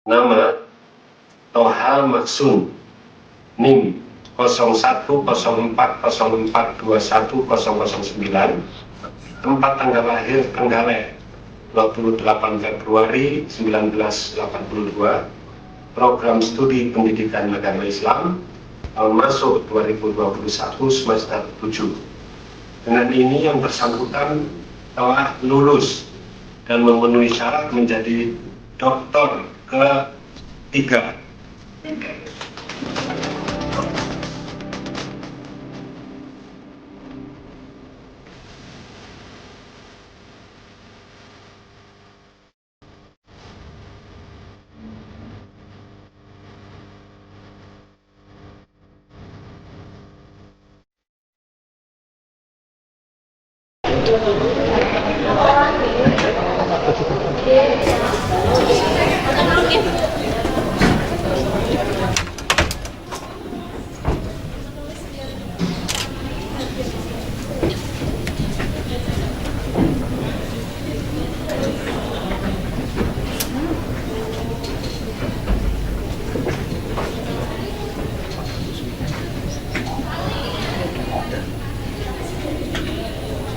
Nama Toha Maksun, NIM 0104042109, tempat tanggal lahir Trenggalek 28 Februari 1982, program studi pendidikan agama Islam, tahun masuk 2021 semester 7. Dengan ini yang bersangkutan telah lulus dan memenuhi syarat menjadi doktor ketiga.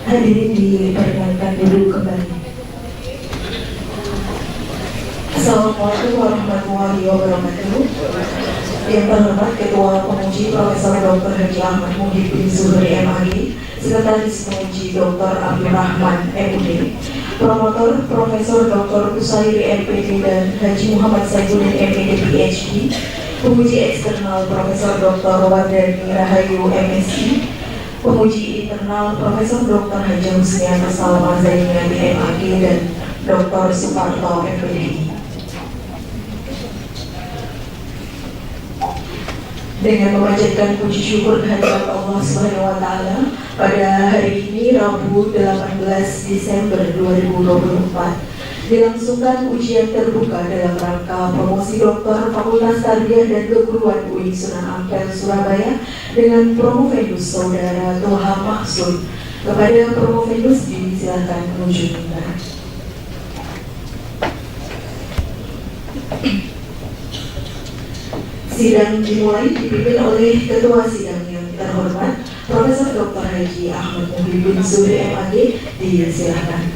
Hadirin diperkenalkan dulu kembali. Assalamualaikum warahmatullahi wabarakatuh. Yang terhormat Ketua Penguji Profesor Dr. Haji Ahmad Muhyiddin Zuhri MAG, Sekretaris Penguji Dr. Abdul Rahman MUD, Promotor Profesor Dr. Usairi MPD dan Haji Muhammad Saifudin MPD PhD, Penguji Eksternal Profesor Dr. Wardani Rahayu MSc, Penguji internal Profesor Dr. Haji Husniana Salma Zainati MAG dan Dr. Suparto MPD. Dengan memanjatkan puji syukur kehadirat Allah Subhanahu wa Ta'ala, pada hari ini Rabu 18 Desember 2024 dilangsungkan ujian terbuka dalam rangka promosi doktor Fakultas Tarbiyah dan Keguruan UI Sunan Ampel Surabaya dengan Promovendus Saudara Toha Maksun. Kepada Promovendus disilakan menuju mimbar. Sidang dimulai dipimpin oleh Ketua Sidang yang terhormat Profesor Dr. Haji Ahmad Muhyiddin Zuhri MAG. Disilakan.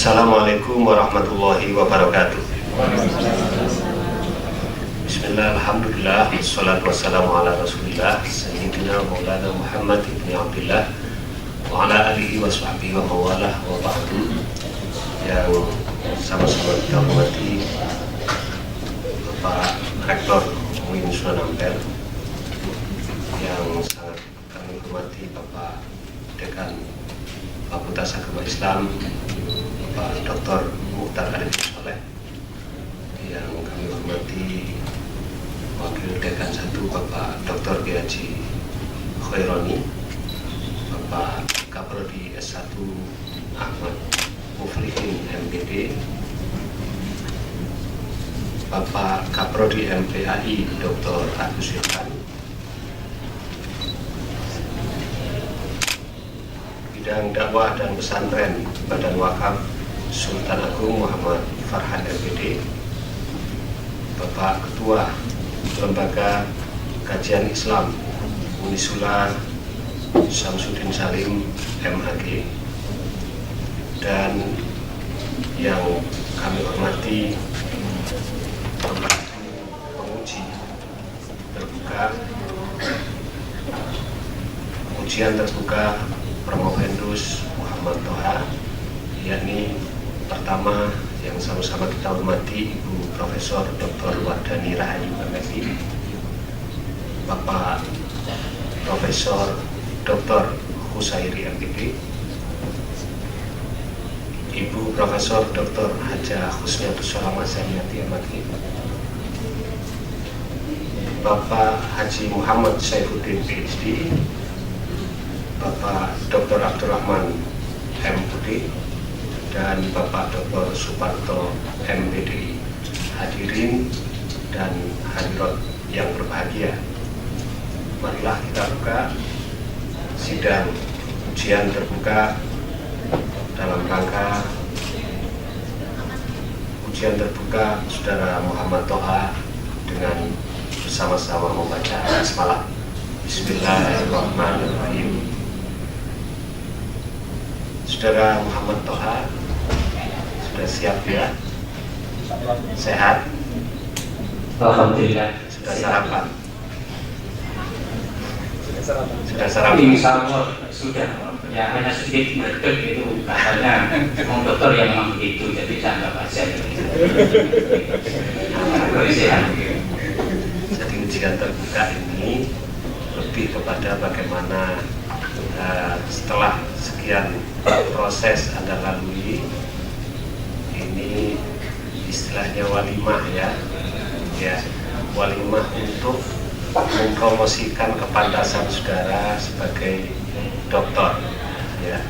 Assalamualaikum warahmatullahi wabarakatuh. Bismillah, alhamdulillah, wassalatu wassalamu ala rasulillah Sayyidina Maulana Muhammad ibn Abdillah wa ala alihi wa sahbihi wa mawalah wa ba'du. Yang sama-sama kita hormati Bapak Rektor UIN Sunan Ampel, yang sangat kami hormati Bapak Dekan Fakultas Agama Islam Pak Dr. Mukhtar Arifin Soleh, yang kami hormati Wakil Dekan 1 Bapak Dr. Haji Khaironi, Bapak Kaprodi S1 Ahmad Muflihin MPD, Bapak Kaprodi MPAI Dr. Agus Irfan, Bidang Dakwah dan Pesantren Badan Wakaf Sultan Agung Muhammad Farhan MPD, Bapak Ketua Lembaga Kajian Islam Unisula Samsudin Salim MAG, dan yang kami hormati penguji terbuka ujian terbuka Promovendus Muhammad Toha, yakni pertama yang sama-sama kita hormati Ibu Profesor Dr. Wardani Rahayu MSc, Bapak Profesor Dr. Usairi MPD, Ibu Profesor Dr. Haja Husniana Salma Zainati MAG, Bapak Haji Muhammad Saifudin PhD, Bapak Dr. Abdul Rahman MUD, dan Bapak Dr. Suparto MPDI, hadirin dan hadirat yang berbahagia. Marilah kita buka sidang ujian terbuka dalam rangka ujian terbuka Saudara Muhammad Toha dengan bersama-sama membaca basmalah. Bismillahirrahmanirrahim. Saudara Muhammad Toha sudah siap ya? Sehat? Alhamdulillah. Sudah sarapan? Sudah sarapan? Insya Allah sudah. Ya hanya sedikit merdek itu katanya mau dokter yang memang begitu, jadi saya anggap aja. Jadi ujian terbuka ini lebih kepada bagaimana setelah sekian proses Anda lalui, ini istilahnya walimah ya, walimah untuk mempromosikan kepantasan saudara sebagai dokter ya.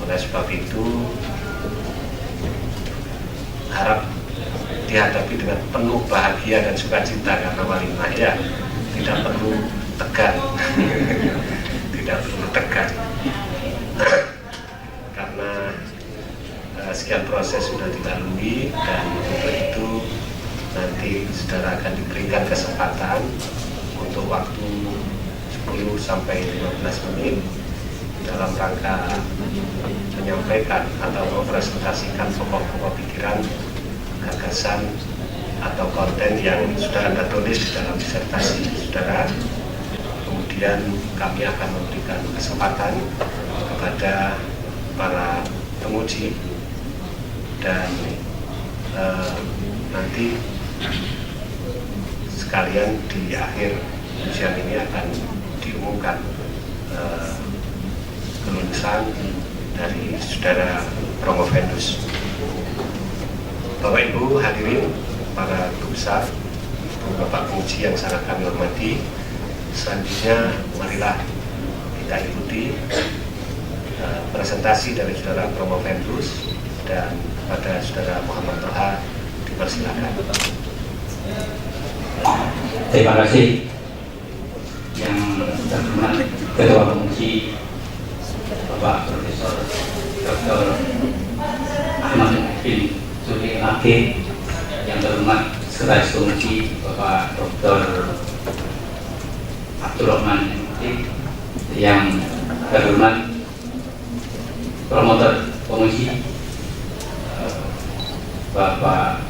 Oleh sebab itu harap dihadapi dengan penuh bahagia dan sukacita, karena walimah ya tidak perlu tegang tidak perlu tegang karena sekian proses sudah dilalui, dan untuk itu nanti saudara akan diberikan kesempatan untuk waktu 10 sampai 15 menit dalam rangka menyampaikan atau mempresentasikan pokok-pokok pikiran, gagasan atau konten yang sudah Anda tulis di dalam disertasi saudara. Kemudian kami akan memberikan kesempatan kepada para penguji, dan nanti sekalian di akhir ujian ini akan diumumkan kelulusan dari saudara promovendus. Bapak Ibu hadirin, para guru besar, Bapak penguji yang sangat kami hormati, selanjutnya marilah kita ikuti presentasi dari saudara promovendus, dan pada saudara Muhammad Toha dipersilakan. Terima kasih yang terhormat Ketua Penguji Bapak Profesor Dr. Ahmad bin Suri MAG, yang terhormat Sekretaris Penguji Bapak Dr. Abdurrahman MT, yang terhormat Promotor Penguji Bapak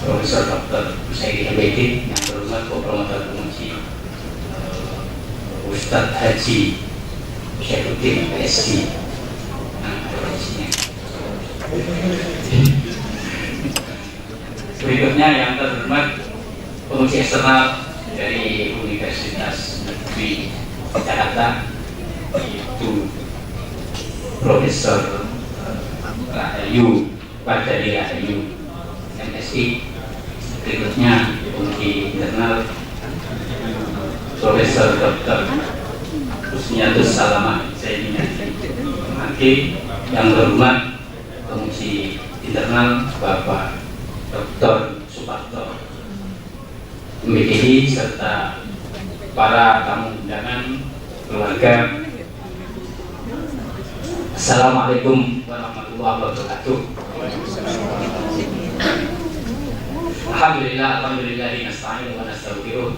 Profesor Dr. Usaidi MPD, yang terhormat Promotor Penguji Ustadz Haji Syaifuddin PSC. Berikutnya yang terhormat penguji eksternal dari Universitas Negeri Jakarta, yaitu Profesor Rahayu Pardadi Rahayu MSI. Berikutnya penguji internal Profesor Dr. Husniatus Salamah Zainina MAG, yang terhormat penguji internal Bapak Dr. Suparto MPDI, serta para tamu undangan, keluarga. Assalamualaikum warahmatullahi wabarakatuh. Alhamdulillahi nasta'inu wa nastaghfiruh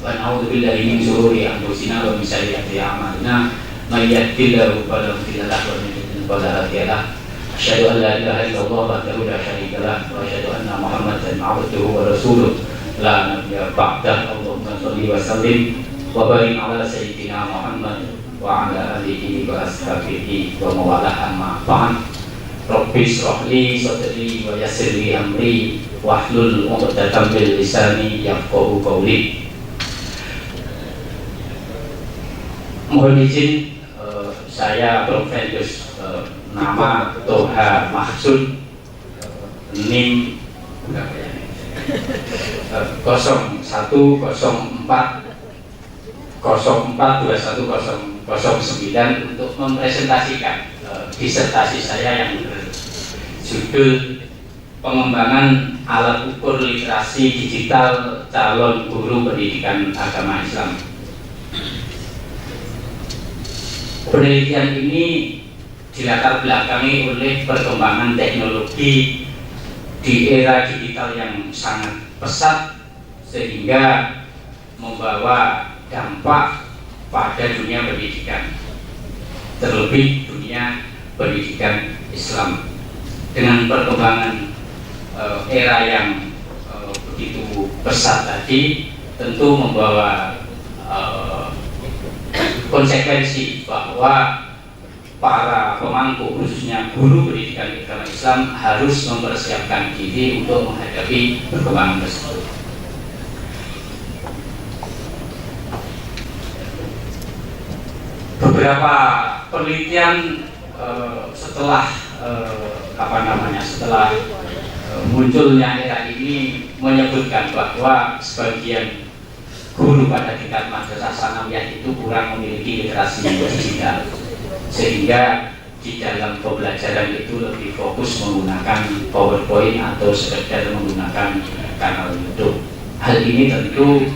wa na'udzu billahi min shururi anfusina wa min sayyiati a'malina. May yahdihillahu fala mudilla lahu wa man yudlil fala hadiya lahu. Asyhadu an la ilaha illallah wahdahu la syarika lahu wa asyhadu anna Muhammadan 'abduhu wa rasuluh la nabiyya ba'dahu. Allahumma shalli wa sallim wa barik ala sayyidina Muhammad wa ala alihi wa ashabihi wa mawalah, amma ba'd. Rabbi shrah li sadri wa yassir li amri wahlul 'uqdatam min lisani yafqahu qawli. Mohon izin, saya Profendus nama Toha Mahsud, NIM 0104/2109 untuk mempresentasikan disertasi saya yang berjudul Pengembangan Alat Ukur Literasi Digital Calon Guru Pendidikan Agama Islam. Penelitian ini dilatar belakangi oleh perkembangan teknologi di era digital yang sangat pesat, sehingga membawa dampak pada dunia pendidikan, terlebih dunia pendidikan Islam. Dengan perkembangan era yang begitu pesat tadi, tentu membawa konsekuensi bahwa para pemangku, khususnya guru pendidikan agama Islam, harus mempersiapkan diri untuk menghadapi perkembangan tersebut. Beberapa penelitian setelah munculnya era ini menyebutkan bahwa sebagian guru pada tingkat madrasah sanawiyah itu kurang memiliki literasi digital, sehingga di dalam pembelajaran itu lebih fokus menggunakan PowerPoint atau sekedar menggunakan kanal YouTube. Hal ini tentu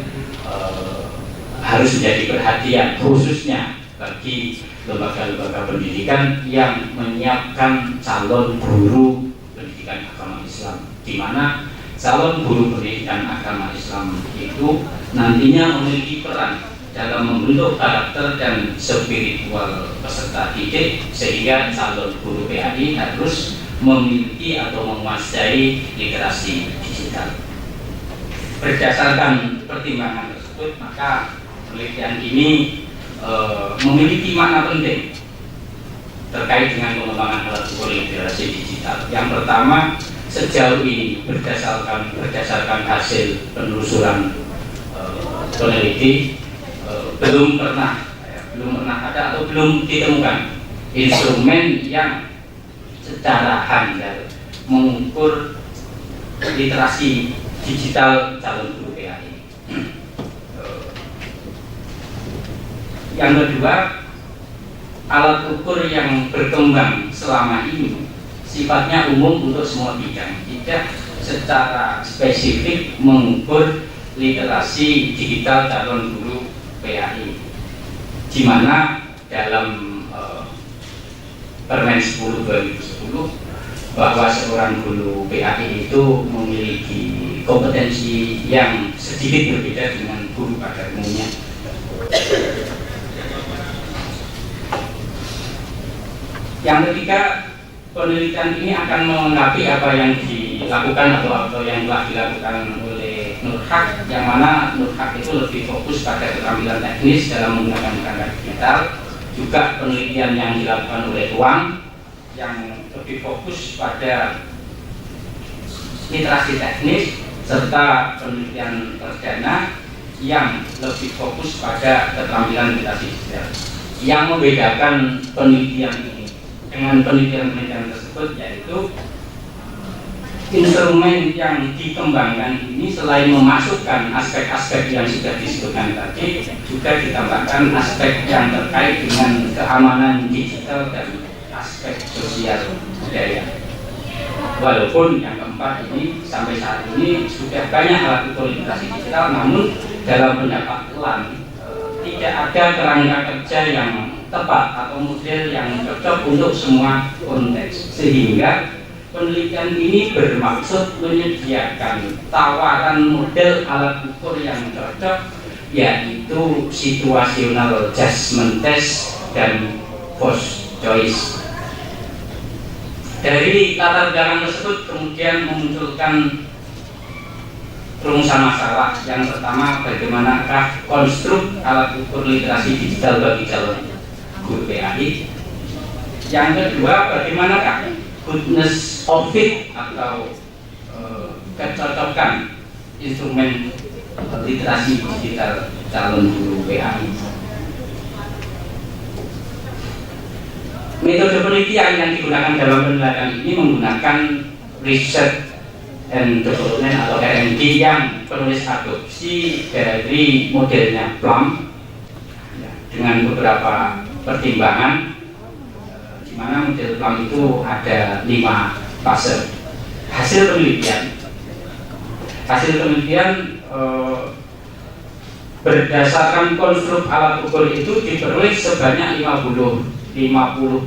harus menjadi perhatian khususnya bagi lembaga-lembaga pendidikan yang menyiapkan calon guru pendidikan agama Islam, di mana calon guru pendidikan agama Islam itu nantinya memiliki peran dalam membentuk karakter dan spiritual peserta didik, sehingga calon guru PAI harus memiliki atau menguasai literasi digital. Berdasarkan pertimbangan tersebut, maka penelitian ini memiliki makna penting terkait dengan pengembangan alat ukur literasi digital. Yang pertama, sejauh ini berdasarkan hasil penelusuran peneliti, belum pernah ada atau belum ditemukan instrumen yang secara handal mengukur literasi digital calon guru PAI. Yang kedua, alat ukur yang berkembang selama ini sifatnya umum untuk semua bidang, tidak secara spesifik mengukur literasi digital calon guru PAI, di mana dalam Permen 10 2010 bahwa seorang guru PAI itu memiliki kompetensi yang sedikit berbeda dengan guru pada umumnya. Yang ketiga, penelitian ini akan melengkapi apa yang dilakukan atau yang telah dilakukan oleh Nurhak, yang mana Nurhak itu lebih fokus pada keterampilan teknis dalam menggunakan perangkat digital. Juga penelitian yang dilakukan oleh Ruang yang lebih fokus pada literasi teknis, serta penelitian perdana yang lebih fokus pada keterampilan literasi digital. Yang membedakan penelitian ini dengan penelitian-penelitian tersebut yaitu instrumen yang dikembangkan ini selain memasukkan aspek-aspek yang sudah disebutkan tadi, juga ditambahkan aspek yang terkait dengan keamanan digital dan aspek sosial budaya. Walaupun yang keempat ini sampai saat ini sudah banyak alat ukur literasi digital, namun dalam pendapat Elan tidak ada kerangka kerja yang tepat atau model yang cocok untuk semua konteks, sehingga penelitian ini bermaksud menyediakan tawaran model alat ukur yang cocok, yaitu situational judgment test dan post choice. Dari latar belakang tersebut kemudian memunculkan rumusan masalah. Yang pertama, bagaimanakah konstruk alat ukur literasi digital bagi calon guru PAI. Yang kedua, bagaimanakah goodness of fit atau kecocokan instrumen literasi digital calon guru PAI. Metode penelitian yang digunakan dalam penelitian ini menggunakan research and development atau R&D yang penulis adopsi dari modelnya Plum dengan beberapa pertimbangan, di mana model Plum itu ada 5 fase. Hasil penelitian berdasarkan konstruk alat ukur itu diperoleh sebanyak 50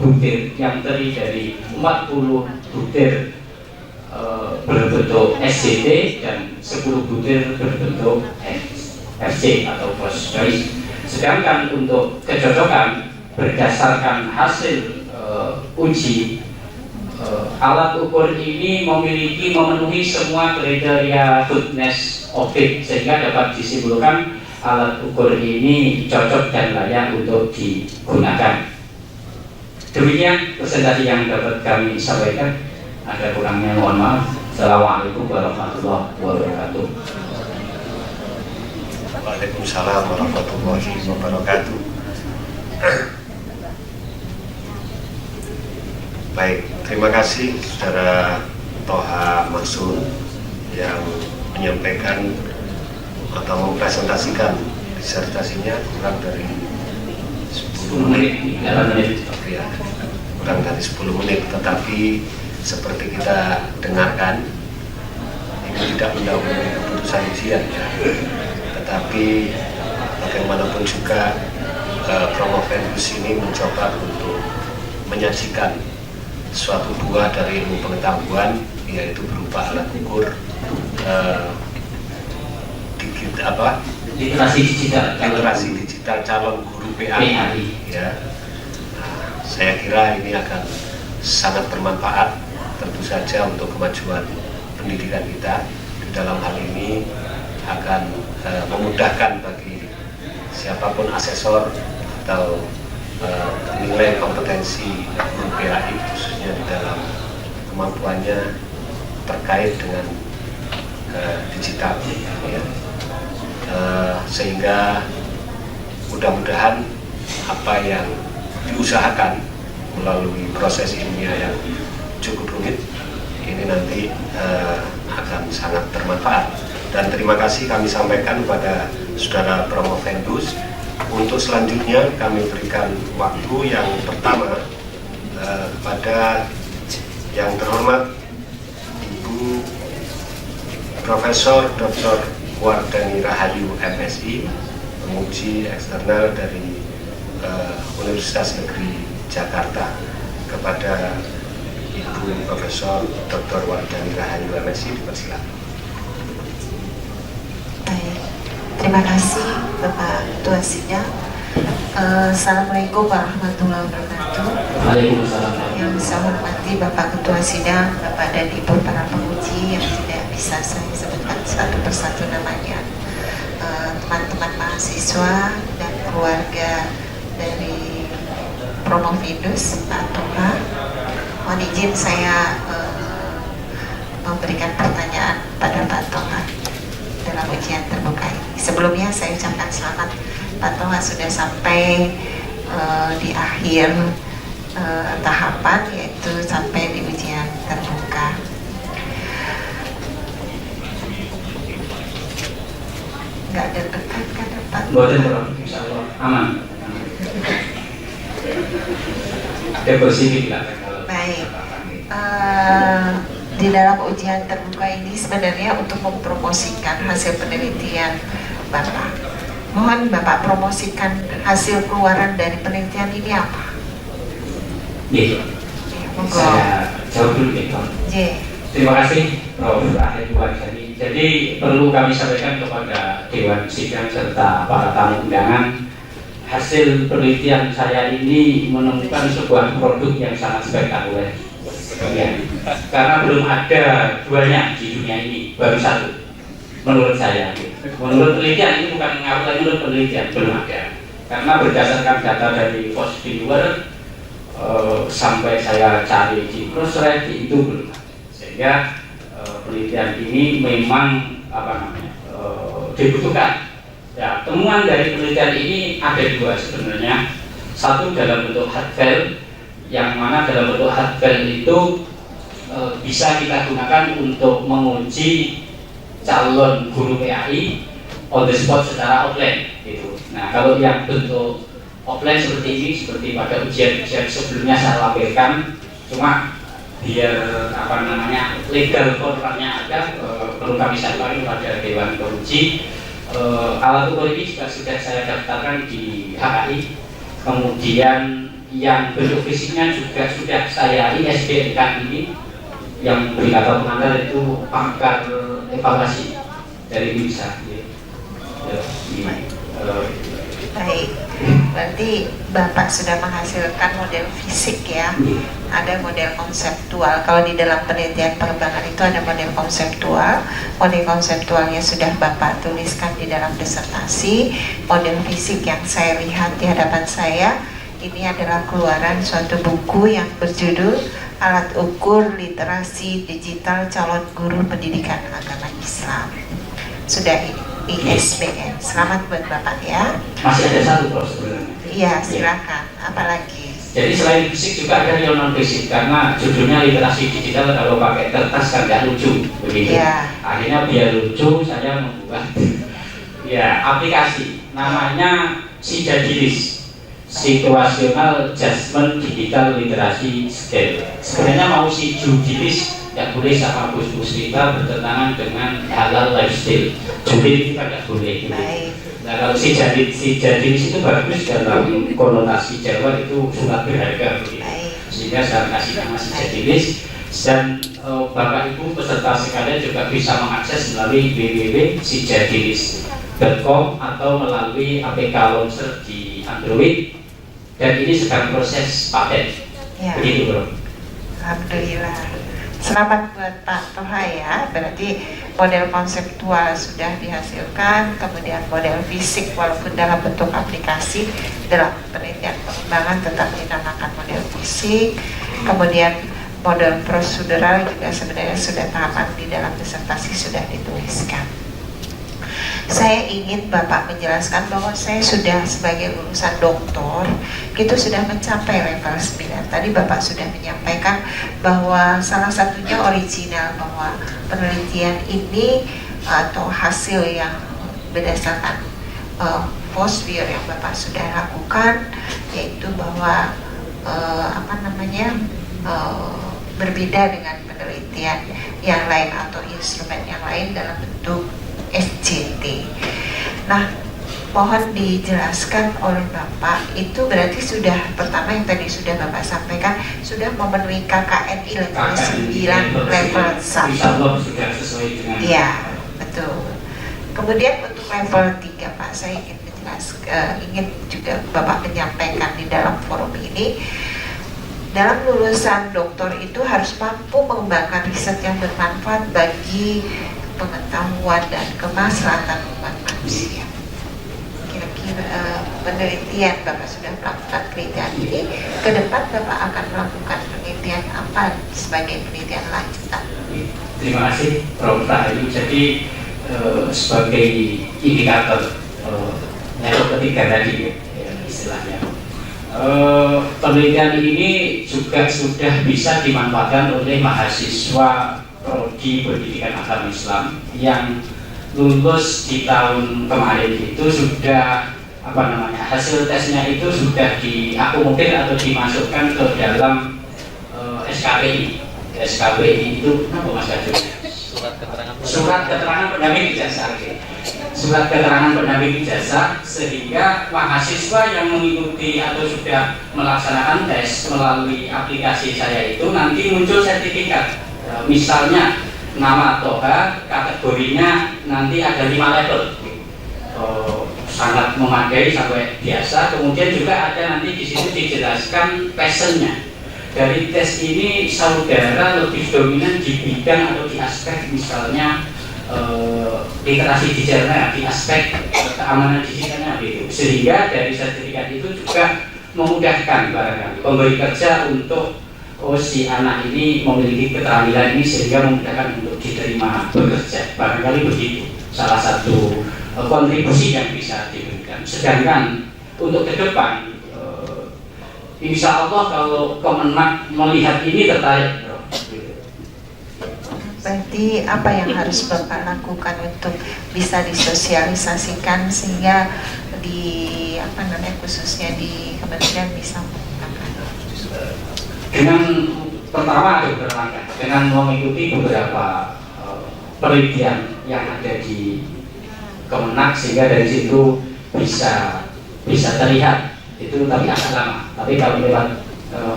butir yang terdiri dari 40 butir berbentuk SCT dan 10 butir berbentuk FC atau Frost choice. Sedangkan untuk kecocokan berdasarkan hasil uji, alat ukur ini memenuhi semua kriteria goodness optik, sehingga dapat disimpulkan alat ukur ini cocok dan layak untuk digunakan. Demikian presentasi yang dapat kami sampaikan. Ada kurangnya mohon maaf. Assalamualaikum warahmatullahi wabarakatuh. Waalaikumsalam warahmatullahi wabarakatuh. Baik, terima kasih Saudara Toha Masul yang menyampaikan atau mempresentasikan disertasinya kurang dari 10 menit. Ya, kurang dari 10 menit, tetapi seperti kita dengarkan ini tidak mendahului keputusan ujian ya. Tetapi bagaimanapun juga Promovendus ini mencoba untuk menyajikan suatu buah dari ilmu pengetahuan, yaitu berupa alat ukur literasi digital calon guru PAI ya. Nah, saya kira ini akan sangat bermanfaat tentu saja untuk kemajuan pendidikan kita. Di dalam hal ini akan memudahkan bagi siapapun asesor atau menilai kompetensi guru PAI, khususnya di dalam kemampuannya terkait dengan digital ya. Sehingga mudah-mudahan apa yang diusahakan melalui proses ilmiah yang cukup rumit ini nanti akan sangat bermanfaat. Dan terima kasih kami sampaikan kepada Saudara Promovendus. Untuk selanjutnya kami berikan waktu yang pertama kepada yang terhormat Ibu Profesor Dr. Wardani Rahayu MSI, penguji eksternal dari Universitas Negeri Jakarta. Kepada Ibu Profesor Dr. Wardani Rahayu MSI, dipersilakan. Baik, terima kasih Bapak Ketua Sidang. Assalamualaikum warahmatullahi wabarakatuh. Waalaikumsalam. Yang saya hormati Bapak Ketua Sidang, Bapak dan Ibu para penguji yang tidak bisa saya sebutkan satu persatu namanya, teman-teman mahasiswa dan keluarga dari Promovendus, Pak Toha. Mohon izin saya memberikan pertanyaan pada Pak Toha dalam ujian terbuka ini. Sebelumnya saya ucapkan selamat, Pak Toha sudah sampai di akhir tahapan, yaitu sampai di ujian terbuka. Nggak ada dekat kan Pak? Boleh, insya Allah aman. Deposisi belakang. Baik. Di dalam ujian terbuka ini sebenarnya untuk mempromosikan hasil penelitian Bapak. Mohon Bapak promosikan hasil keluaran dari penelitian ini apa? Iya. Monggo. Saya jawab dulu ya, Pak. Terima kasih Prof. Ahli Wardani. Jadi perlu kami sampaikan kepada Dewan Sidang serta para tamu undangan, hasil penelitian saya ini menemukan sebuah produk yang sangat spektakuler. Ya. Karena belum ada duanya di dunia ini, baru satu menurut saya. Menurut penelitian, ini bukan mengaku, menurut penelitian belum ada. Karena berdasarkan data dari Fosviewer, sampai saya cari di Crossref itu belum ada. Sehingga penelitian ini memang dibutuhkan. Ya, temuan dari penelitian ini ada dua sebenarnya. Satu dalam bentuk hard file, yang mana dalam bentuk hard file itu bisa kita gunakan untuk menguji calon guru PAI on the spot secara offline gitu. Nah, kalau yang bentuk offline seperti ini, seperti pada ujian-ujian sebelumnya saya lampirkan, cuma biar legal kontraknya ada, perlu kami sampaikan kepada Dewan Penguji. Alat ukur ini juga sudah saya daftarkan di HKI, kemudian yang bentuk fisiknya juga sudah saya ISBNK ini, yang berkata pengantar itu pakar evaluasi dari bisa. Baik, berarti Bapak sudah menghasilkan model fisik ya, ada model konseptual. Kalau di dalam penelitian pengembangan itu ada model konseptualnya sudah Bapak tuliskan di dalam disertasi. Model fisik yang saya lihat di hadapan saya, ini adalah keluaran suatu buku yang berjudul Alat Ukur Literasi Digital Calon Guru Pendidikan Agama Islam. Sudah ISBN. Selamat buat Bapak ya. Masih ada satu Prof sebenarnya. Iya, silakan. Apalagi? Jadi selain fisik juga ada yang non fisik, karena judulnya literasi digital, kalau pakai kertas kan nggak lucu begitu. Ya. Akhirnya biar lucu saya membuat aplikasi namanya Sijagilis, Situational Judgment Digital Literasi Scale. Sebenarnya mau Sijugilis tidak boleh sama bus-bus kita bertentangan dengan halal lifestyle. Judil itu kan tidak boleh. Nah kalau Sijagilis itu bagus dalam konotasi Jawa, itu surat berharga. Sehingga saya kasih nama Sijagilis. Dan Bapak Ibu peserta sekalian juga bisa mengakses melalui www.sijagilis.com atau melalui APK launcher di Android, dan ini sedang proses paten. Ya. Begitu bro. Alhamdulillah. Selamat buat Pak Toha ya. Berarti model konseptual sudah dihasilkan, kemudian model fisik walaupun dalam bentuk aplikasi dalam penelitian pengembangan tetap dinamakan model fisik. Kemudian model prosedural juga sebenarnya sudah tahapan di dalam disertasi sudah dituliskan. Saya ingin Bapak menjelaskan bahwa saya sudah sebagai lulusan doktor itu sudah mencapai level 9. Tadi Bapak sudah menyampaikan bahwa salah satunya original, bahwa penelitian ini atau hasil yang berdasarkan Fosbir yang Bapak sudah lakukan, yaitu bahwa berbeda dengan penelitian yang lain atau instrumen yang lain dalam bentuk SJT. Nah, mohon dijelaskan oleh Bapak, itu berarti sudah pertama yang tadi sudah Bapak sampaikan sudah memenuhi KKNI level 9 level 1. Sudah sesuai dengan. Iya, betul. Kemudian untuk level 3 Pak, saya ingin juga Bapak menyampaikan di dalam forum ini, dalam lulusan doktor itu harus mampu mengembangkan riset yang bermanfaat bagi pengetahuan dan kemaslahatan umat manusia. Kira-kira penelitian Bapak sudah melakukan penelitian ini, ke depan Bapak akan melakukan penelitian apa sebagai penelitian lanjutan? Terima kasih Prof. Tahayu. Jadi sebagai indikator level ketiga tadi istilahnya, penelitian ini juga sudah bisa dimanfaatkan oleh mahasiswa Prodi Pendidikan Agama Islam yang lulus di tahun kemarin. Itu sudah hasil tesnya itu sudah diakomodir atau dimasukkan ke dalam SKPI. SKPI itu apa Mas Kajul? Surat keterangan pendamping ijazah. Surat keterangan pendamping ijazah, sehingga mahasiswa yang mengikuti atau sudah melaksanakan tes melalui aplikasi saya itu nanti muncul sertifikat. Misalnya nama Toha, kategorinya nanti ada 5 level, sangat memadai sampai biasa. Kemudian juga ada nanti di situ dijelaskan passionnya. Dari tes ini saudara lebih dominan di bidang atau di aspek misalnya literasi digitalnya, di aspek keamanan digitalnya gitu. Sehingga dari sertifikat itu juga memudahkan barangkali pemberi kerja untuk si anak ini memiliki keterampilan ini, sehingga memudahkan untuk diterima bekerja. Barangkali begitu salah satu kontribusi yang bisa diberikan. Sedangkan untuk ke depan, insya Allah kalau Kemenak melihat ini tertarik. Berarti apa yang harus Bapak lakukan untuk bisa disosialisasikan sehingga di khususnya di kementerian bisa menggunakan? Dengan pertama dokter Langkah dengan mengikuti beberapa penelitian yang ada di Kemenak, sehingga dari situ bisa terlihat itu, tapi agak lama. Tapi kalau lewat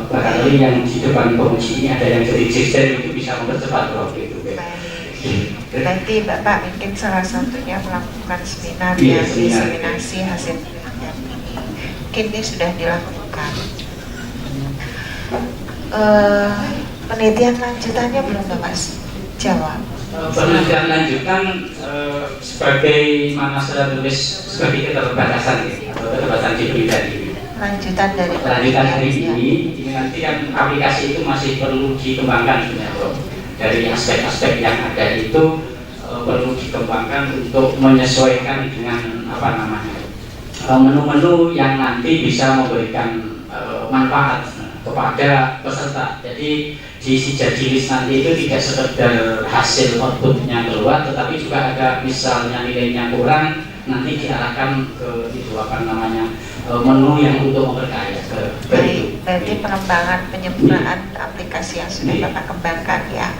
barangkali yang di depan penguji ini ada yang jadi gesture, itu bisa mempercepat Prof itu. Nanti Bapak mungkin salah satunya melakukan seminar Iya, ya, seminar. diseminasi hasil penelitian ini. Mungkin ini sudah dilakukan. Penelitian lanjutannya belum Bapak jawab. Penelitian lanjutan sebagaimana sudah tulis sebagai keterbatasan ya, atau keterbatasan diberi tadi. Lanjutan dari Lanjutan hari penelitian. ini nanti kan aplikasi itu masih perlu dikembangkan sebenarnya Bro. Dari aspek-aspek yang ada itu perlu dikembangkan untuk menyesuaikan dengan apa namanya menu-menu yang nanti bisa memberikan manfaat kepada peserta. Jadi di Sijadilis nanti itu tidak sekedar hasil outputnya keluar, tetapi juga ada misalnya nilainya kurang, nanti diarahkan ke itu apa namanya menu yang untuk memperkaya ke itu. Berarti pengembangan penyempurnaan aplikasi yang sudah Bapak kembangkan ya.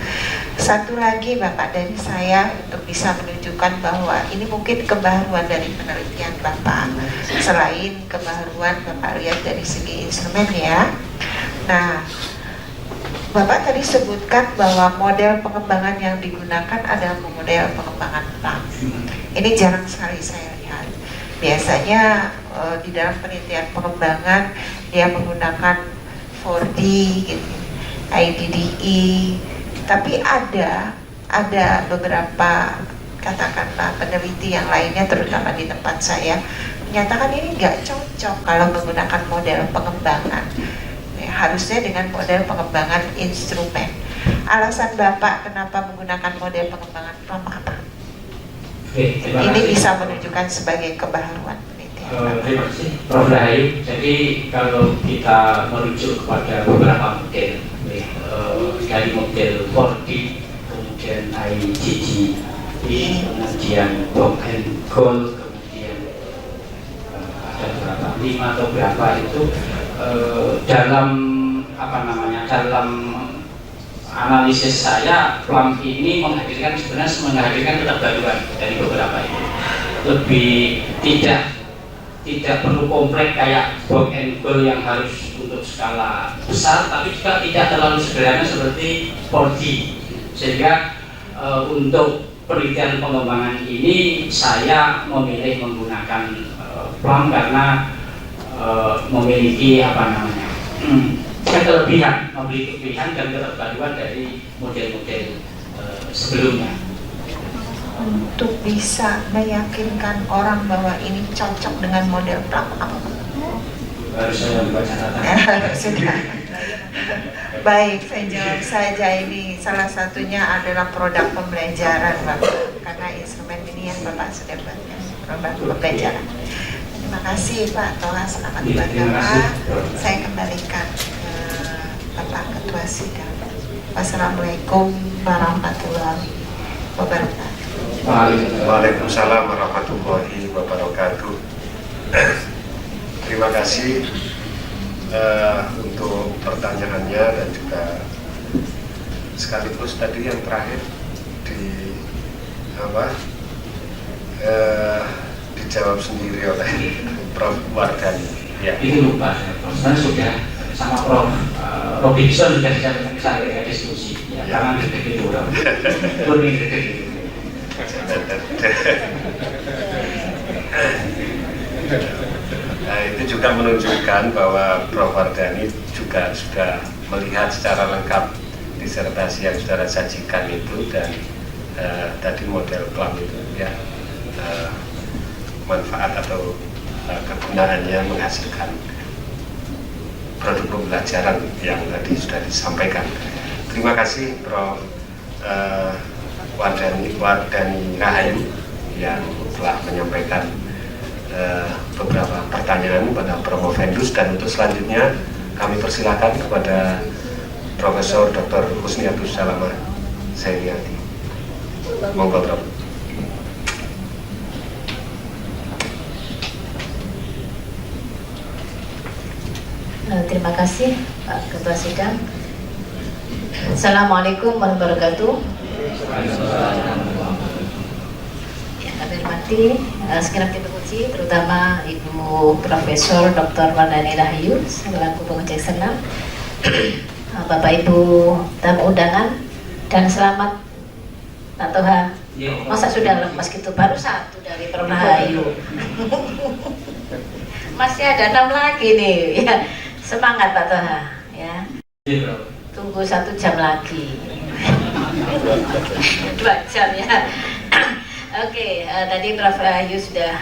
Satu lagi Bapak dari saya untuk bisa menunjukkan bahwa ini mungkin kebaruan dari penelitian Bapak. Selain kebaruan Bapak lihat dari segi instrumen ya. Nah, Bapak tadi sebutkan bahwa model pengembangan yang digunakan adalah model pengembangan PLAM. Ini jarang sekali saya lihat. Biasanya di dalam penelitian pengembangan dia menggunakan 4D, gitu, IDDE, tapi ada beberapa katakanlah peneliti yang lainnya, terutama di tempat saya, menyatakan ini nggak cocok kalau menggunakan model pengembangan. Harusnya dengan model pengembangan instrumen. Alasan Bapak kenapa menggunakan model pengembangan PLAM apa? Ini bisa menunjukkan sebagai kebaruan penelitian. Terima kasih Prof. Rahayu. Jadi kalau kita merujuk kepada beberapa model, dari model 4D, kemudian IgG, kemudian Bob and Gold, kemudian ada berapa, 5 atau berapa itu dalam apa namanya, dalam analisis saya PLAM ini sebenarnya menghadirkan keterbaruan dari beberapa ini, lebih tidak perlu kompleks kayak Bob and Gold yang harus untuk skala besar, tapi juga tidak terlalu sederhana seperti 4D, sehingga untuk penelitian pengembangan ini saya memilih menggunakan PLAM karena memiliki apa namanya kelebihan dan keterbaruan dari model-model sebelumnya. Untuk bisa meyakinkan orang bahwa ini cocok dengan model PLAM apa? Harus saya membaca catatan. Sudah. Baik, saya jawab saja, ini salah satunya adalah produk pembelajaran Bapak, karena instrumen ini yang Bapak sudah buat, produk pembelajaran. Terima kasih Pak Toha, selamat bergabung. Saya kembalikan ke Bapak Ketua Sidang. Wassalamualaikum warahmatullahi wabarakatuh. Waalaikumsalam warahmatullahi wabarakatuh. Terima kasih untuk pertanyaannya dan juga sekaligus tadi yang terakhir dijawab sendiri oleh Prof. Wardani. Ya. Itu lupa, saya sudah sama Prof. Robinson sudah saya diskusi. Ya, jangan gede-gede orang. Kuning gede-gede. Nah, itu juga menunjukkan bahwa Prof. Wardani juga sudah melihat secara lengkap disertasi yang sudah sajikan itu, dan tadi model PLAM itu ya manfaat atau kegunaannya menghasilkan produk pembelajaran yang tadi sudah disampaikan. Terima kasih Prof. Wardani Rahayu yang telah menyampaikan beberapa pertanyaan pada Promovendus, dan untuk selanjutnya kami persilakan kepada Profesor Dr. Husniatus Salamah Zainiati. Monggo Prof. Terima kasih Pak Ketua Sidang. Assalamualaikum warahmatullahi wabarakatuh. Ya, kami hormati segenap tim penguji, terutama Ibu Profesor Dr. Wardani Rahayu selaku penguji senam, Bapak Ibu tamu undangan, dan selamat Pak Toha. Masa sudah lepas gitu, baru satu dari Prof Rahayu. Masih ada 6 lagi nih. Ya, semangat Pak Toha. Ya. Tunggu 1 jam lagi. 2 jam ya. Oke, tadi Prof Rahayu sudah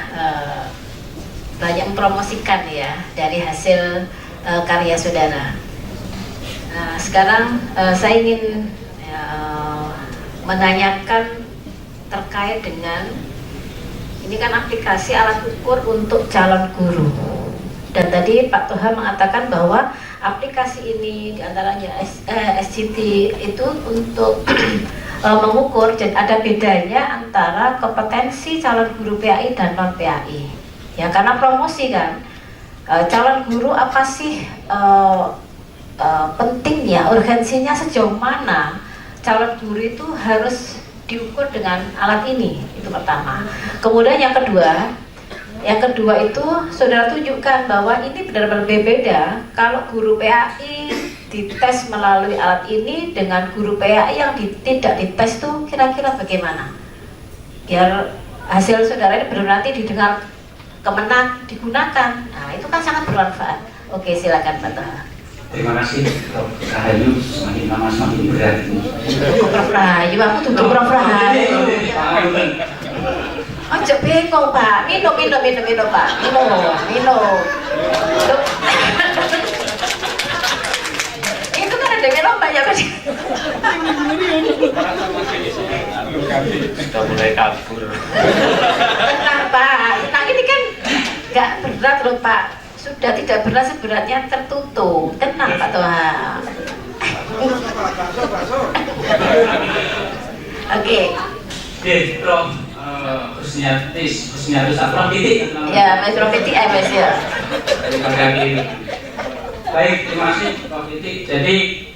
banyak mempromosikan ya dari hasil karya saudara. Nah, sekarang saya ingin menanyakan terkait dengan ini kan aplikasi alat ukur untuk calon guru, dan tadi Pak Toha mengatakan bahwa aplikasi ini diantaranya SGT itu untuk mengukur, dan ada bedanya antara kompetensi calon guru PAI dan non PAI ya, karena promosi kan. Calon guru apa sih pentingnya, urgensinya sejauh mana calon guru itu harus diukur dengan alat ini, itu pertama. Kemudian yang kedua itu saudara tunjukkan bahwa ini benar-benar berbeda kalau guru PAI dites melalui alat ini dengan guru PAI yang tidak dites, tuh kira-kira bagaimana biar hasil saudara ini benar nanti didengar kemenang digunakan. Nah, itu kan sangat bermanfaat. Oke, silakan Pak Toha. Terima kasih Prof Rahayu, semakin lama semakin berat ini. Prof Rahayu, aku tutup Prof Rahayu. Ojo bengong Pak, minum Pak, minum. Itu kan ada minum banyak tadi. Sudah mulai kabur. Tenang Pak, nah ini kan nggak berat loh Pak. Sudah tidak berat, seberatnya tertutup. Tenang Pak Toha. Oke, Prof Kusniatus Prof Titik. ya Mas Prof Titik MS ya. Baik, terima kasih Prof Titik. Jadi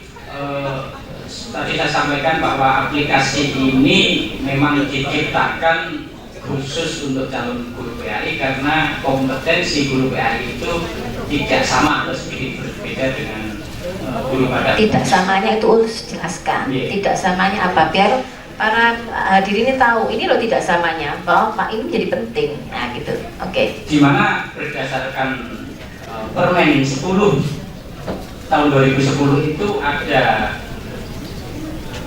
tadi saya sampaikan bahwa aplikasi ini memang diciptakan khusus untuk calon guru PAI karena kompetensi guru PAI itu tidak sama atau sedikit berbeda dengan guru pada. Tidak samanya itu harus jelaskan. Tidak samanya apa, biar para hadirin ini tahu ini loh tidak samanya, bahwa Pak ini menjadi penting. Nah gitu. Oke. Di mana berdasarkan Permen 10 tahun 2010 itu ada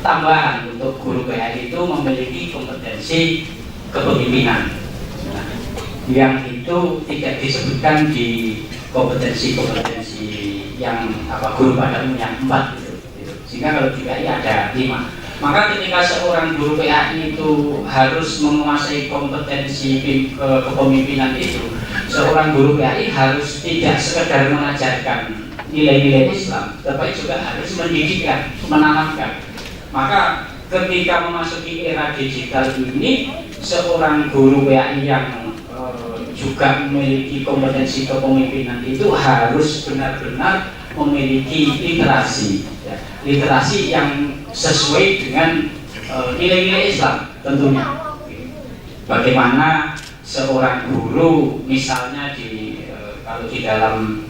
tambahan untuk guru PAI itu memiliki kompetensi kepemimpinan, yang itu tidak disebutkan di kompetensi yang guru pada umumnya 4 gitu. Sehingga kalau di PAI ada 5. Maka ketika seorang guru PAI itu harus menguasai kompetensi kepemimpinan itu, seorang guru PAI harus tidak sekedar mengajarkan nilai-nilai Islam, tetapi juga harus mendidikkan, menanamkan. Maka ketika memasuki era digital ini, seorang guru PAI yang juga memiliki kompetensi kepemimpinan itu harus benar-benar memiliki literasi, ya, literasi yang sesuai dengan nilai-nilai Islam tentunya. Bagaimana seorang guru misalnya kalau di dalam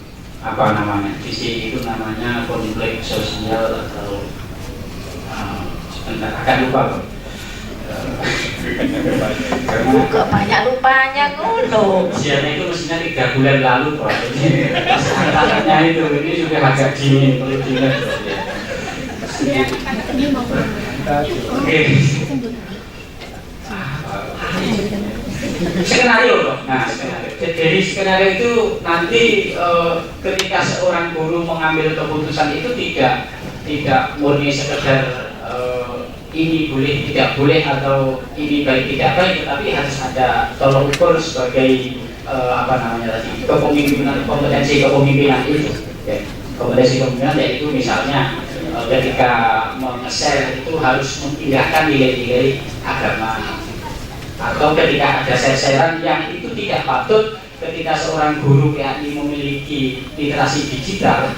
di sini itu namanya konflik sosial atau akan lupa kok. Kok banyak lupanya ngono. Usianya itu mestinya 3 bulan lalu Pak. Angkatannya itu ini sudah agak dingin perlu diingat. Oke. Skenario loh. Nah, jadi skenario itu nanti ketika seorang guru mengambil keputusan itu tidak murni sekedar ini boleh tidak boleh atau ini baik tidak baik, tetapi harus ada tolok ukur sebagai kepemimpinan, kompetensi kepemimpinan itu. Ya, kompetensi kepemimpinan yaitu misalnya ketika meng-share itu harus mengindahkan nilai-nilai agama, atau ketika ada share-sharean yang itu tidak patut ketika seorang guru PAI memiliki literasi digital,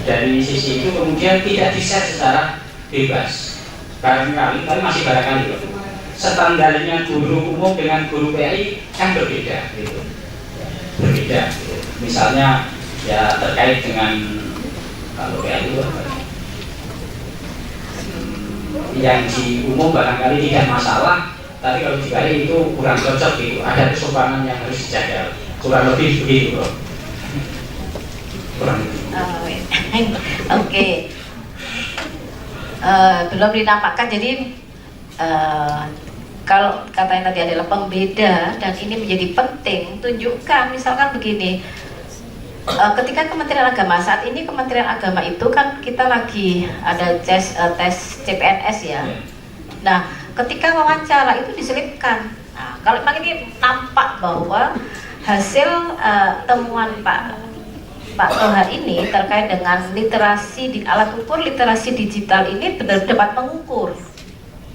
dari sisi itu kemudian tidak di-share secara bebas. Barangkali, tapi masih barangkali loh. Standarnya guru umum dengan guru PAI kan berbeda, gitu. Berbeda. Gitu. Misalnya ya terkait dengan kalau PAI itu apa? Yang di umum barangkali tidak masalah, tapi kalau di PAI itu kurang cocok gitu. Ada kesopanan yang harus dijaga. Kurang lebih begitu, bro. Kurang lebih. Oke. Belum dinampakkan, jadi kalau katanya tadi adalah pembeda dan ini menjadi penting, tunjukkan misalkan begini, ketika Kementerian Agama saat ini, Kementerian Agama itu kan kita lagi ada tes CPNS ya. Nah, ketika wawancara itu diselipkan. Nah, kalau memang ini nampak bahwa hasil temuan Pak Toha ini terkait dengan literasi di alat ukur literasi digital ini benar dapat mengukur.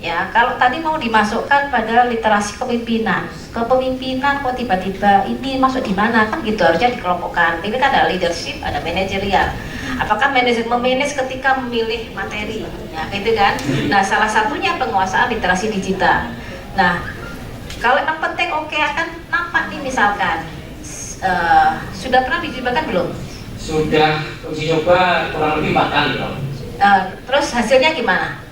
Ya, kalau tadi mau dimasukkan pada literasi kepemimpinan kok tiba-tiba ini masuk di mana, kan gitu, harusnya dikelompokkan. Ini kan ada leadership, ada manajerial. Apakah manajer memanage ketika memilih materi, ya gitu kan? Nah, salah satunya penguasaan literasi digital. Nah, kalau yang penting oke, akan nampak nih misalkan sudah pernah dicobakan belum? Sudah uji coba kurang lebih 4 kali, Bro. Terus hasilnya gimana?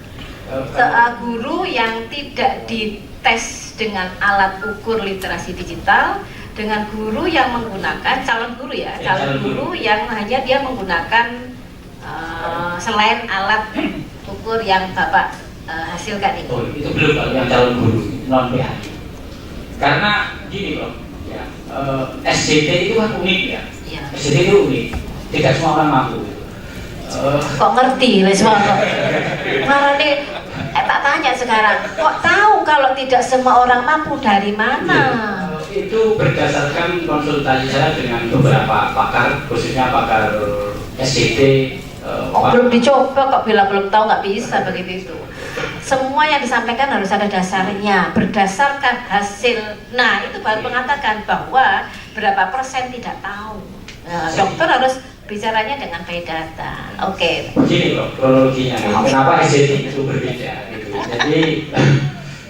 Guru yang tidak dites dengan alat ukur literasi digital dengan guru yang menggunakan calon guru ya, calon guru yang hanya dia menggunakan selain alat ukur yang Bapak hasilkan ini. Oh, itu belum kalau yang calon guru non PAI. Karena gini, Bro, ya, SDT itu kan unik ya. Ya. SDT itu unik, tidak semua orang mampu. Kok ngerti les marah nih, tak tanya sekarang, kok tahu kalau tidak semua orang mampu dari mana? Itu berdasarkan konsultasi saya dengan beberapa pakar, khususnya pakar SDT. Belum dicoba kok bilang belum tahu, nggak bisa begitu itu. Semua yang disampaikan harus ada dasarnya, berdasarkan hasil. Nah, itu baru mengatakan bahwa berapa persen tidak tahu. Nah, dokter harus bicaranya dengan by data. Oke. Begini loh kronologinya, kenapa SDT itu berbeda gitu. Jadi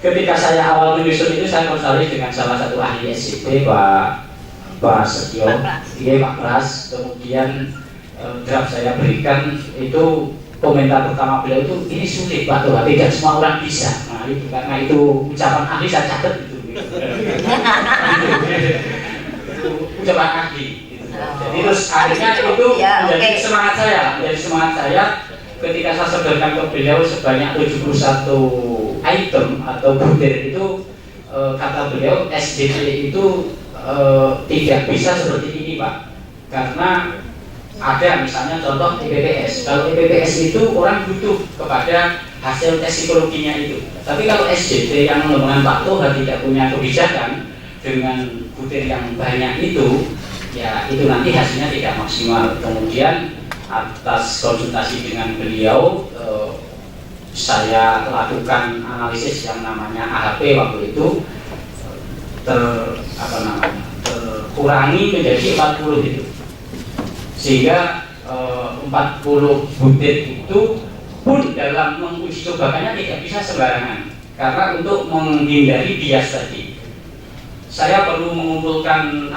ketika saya awal menyusun itu saya konsultasi dengan salah satu ahli SDT, Pak Setio, Pak Pras. Kemudian draft saya berikan itu, komentar pertama beliau itu, ini sulit Pak Toha, tidak semua orang bisa. Nah itu karena itu ucapan ahli saya catat itu. Itu ucapan ahli. Jadi terus akhirnya itu menjadi semangat saya ketika saya sodorkan ke beliau sebanyak 71 item atau butir itu, kata beliau SDT itu tidak bisa seperti ini Pak, karena ada misalnya contoh EPPS. Kalau EPPS itu orang butuh kepada hasil tes psikologinya itu, tapi kalau SDT yang mengembangkan Pak Toha tidak punya kebijakan dengan butir yang banyak itu, ya itu nanti hasilnya tidak maksimal. Kemudian atas konsultasi dengan beliau, saya lakukan analisis yang namanya AHP waktu itu, terkurangi menjadi 40 itu, sehingga 40 butir itu pun dalam menguji cobakannya tidak bisa sembarangan, karena untuk menghindari bias tadi saya perlu mengumpulkan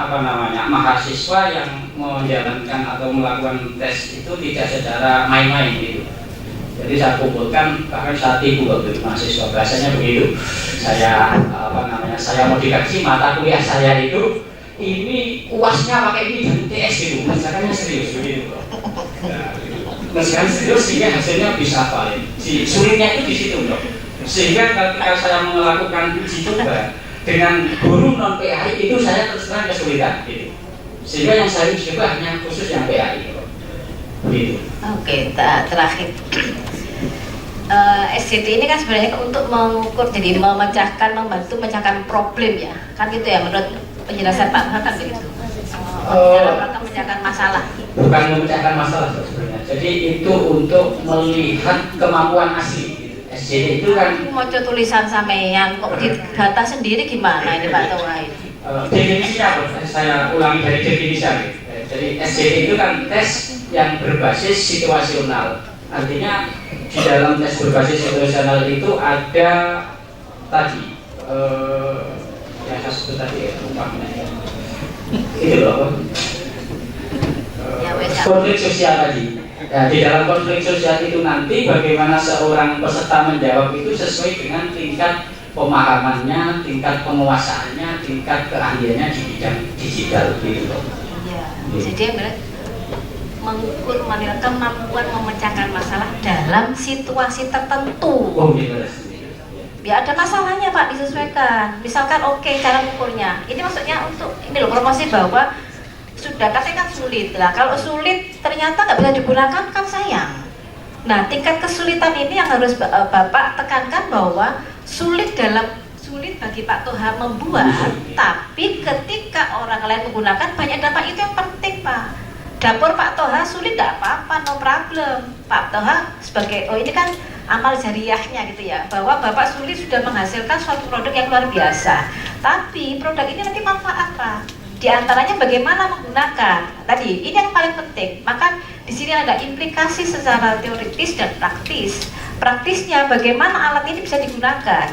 mahasiswa yang menjalankan atau melakukan tes itu tidak secara main-main gitu. Jadi saya kumpulkan, bahkan saat ibu waktu mahasiswa bahasanya begitu. Saya saya mau dikasih mata kuliah saya itu, ini UASnya pakai ini dan TS gitu, masalahnya serius begitu. Masalah serius sehingga hasilnya bisa valid. Sulitnya itu di situ dok. Sehingga ketika saya melakukan uji coba dengan guru non PAI itu saya terus terang kesulitan gitu. Sehingga yang saya coba hanya khusus yang PAI gitu. Oke, terakhir SCT ini kan sebenarnya untuk mengukur, jadi membantu memecahkan problem ya, kan gitu ya menurut penjelasan Pak Toha kan begitu. Dalam rangka memecahkan masalah. Bukan memecahkan masalah sebenarnya. Jadi itu untuk melihat kemampuan asli. SCT itu kan mau tulisan sampean kok di data sendiri gimana ini Pak Toha ini? Definisinya saya ulangi dari definisinya. Jadi SCT itu kan tes yang berbasis situasional. Artinya di dalam tes berbasis situasional itu ada tadi yang saya sebut tadi ya, lupa itu loh konflik sosial tadi. Nah, di dalam konflik sosial itu nanti bagaimana seorang peserta menjawab itu sesuai dengan tingkat pemahamannya, tingkat penguasaannya, tingkat keahliannya di bidang digital gitu loh. Iya. Jadi mengukur menilai kemampuan memecahkan masalah dalam situasi tertentu. Oh, gitu. Ya ada masalahnya Pak, disesuaikan. Misalkan oke, cara mengukurnya. Ini maksudnya untuk ini loh, promosi bahwa sudah katanya kan sulit lah. Kalau sulit ternyata nggak bisa digunakan kan sayang. Nah, tingkat kesulitan ini yang harus Bapak tekankan bahwa sulit bagi Pak Toha membuat, tapi ketika orang lain menggunakan banyak dampak, itu yang penting Pak. Dapur Pak Toha sulit tidak apa-apa, no problem. Pak Toha sebagai, oh ini kan amal jariahnya gitu ya, bahwa Bapak sulit sudah menghasilkan suatu produk yang luar biasa. Tapi produk ini nanti manfaat Pak. Di antaranya bagaimana menggunakan. Tadi ini yang paling penting. Maka di sini ada implikasi secara teoritis dan praktis. Praktisnya bagaimana alat ini bisa digunakan.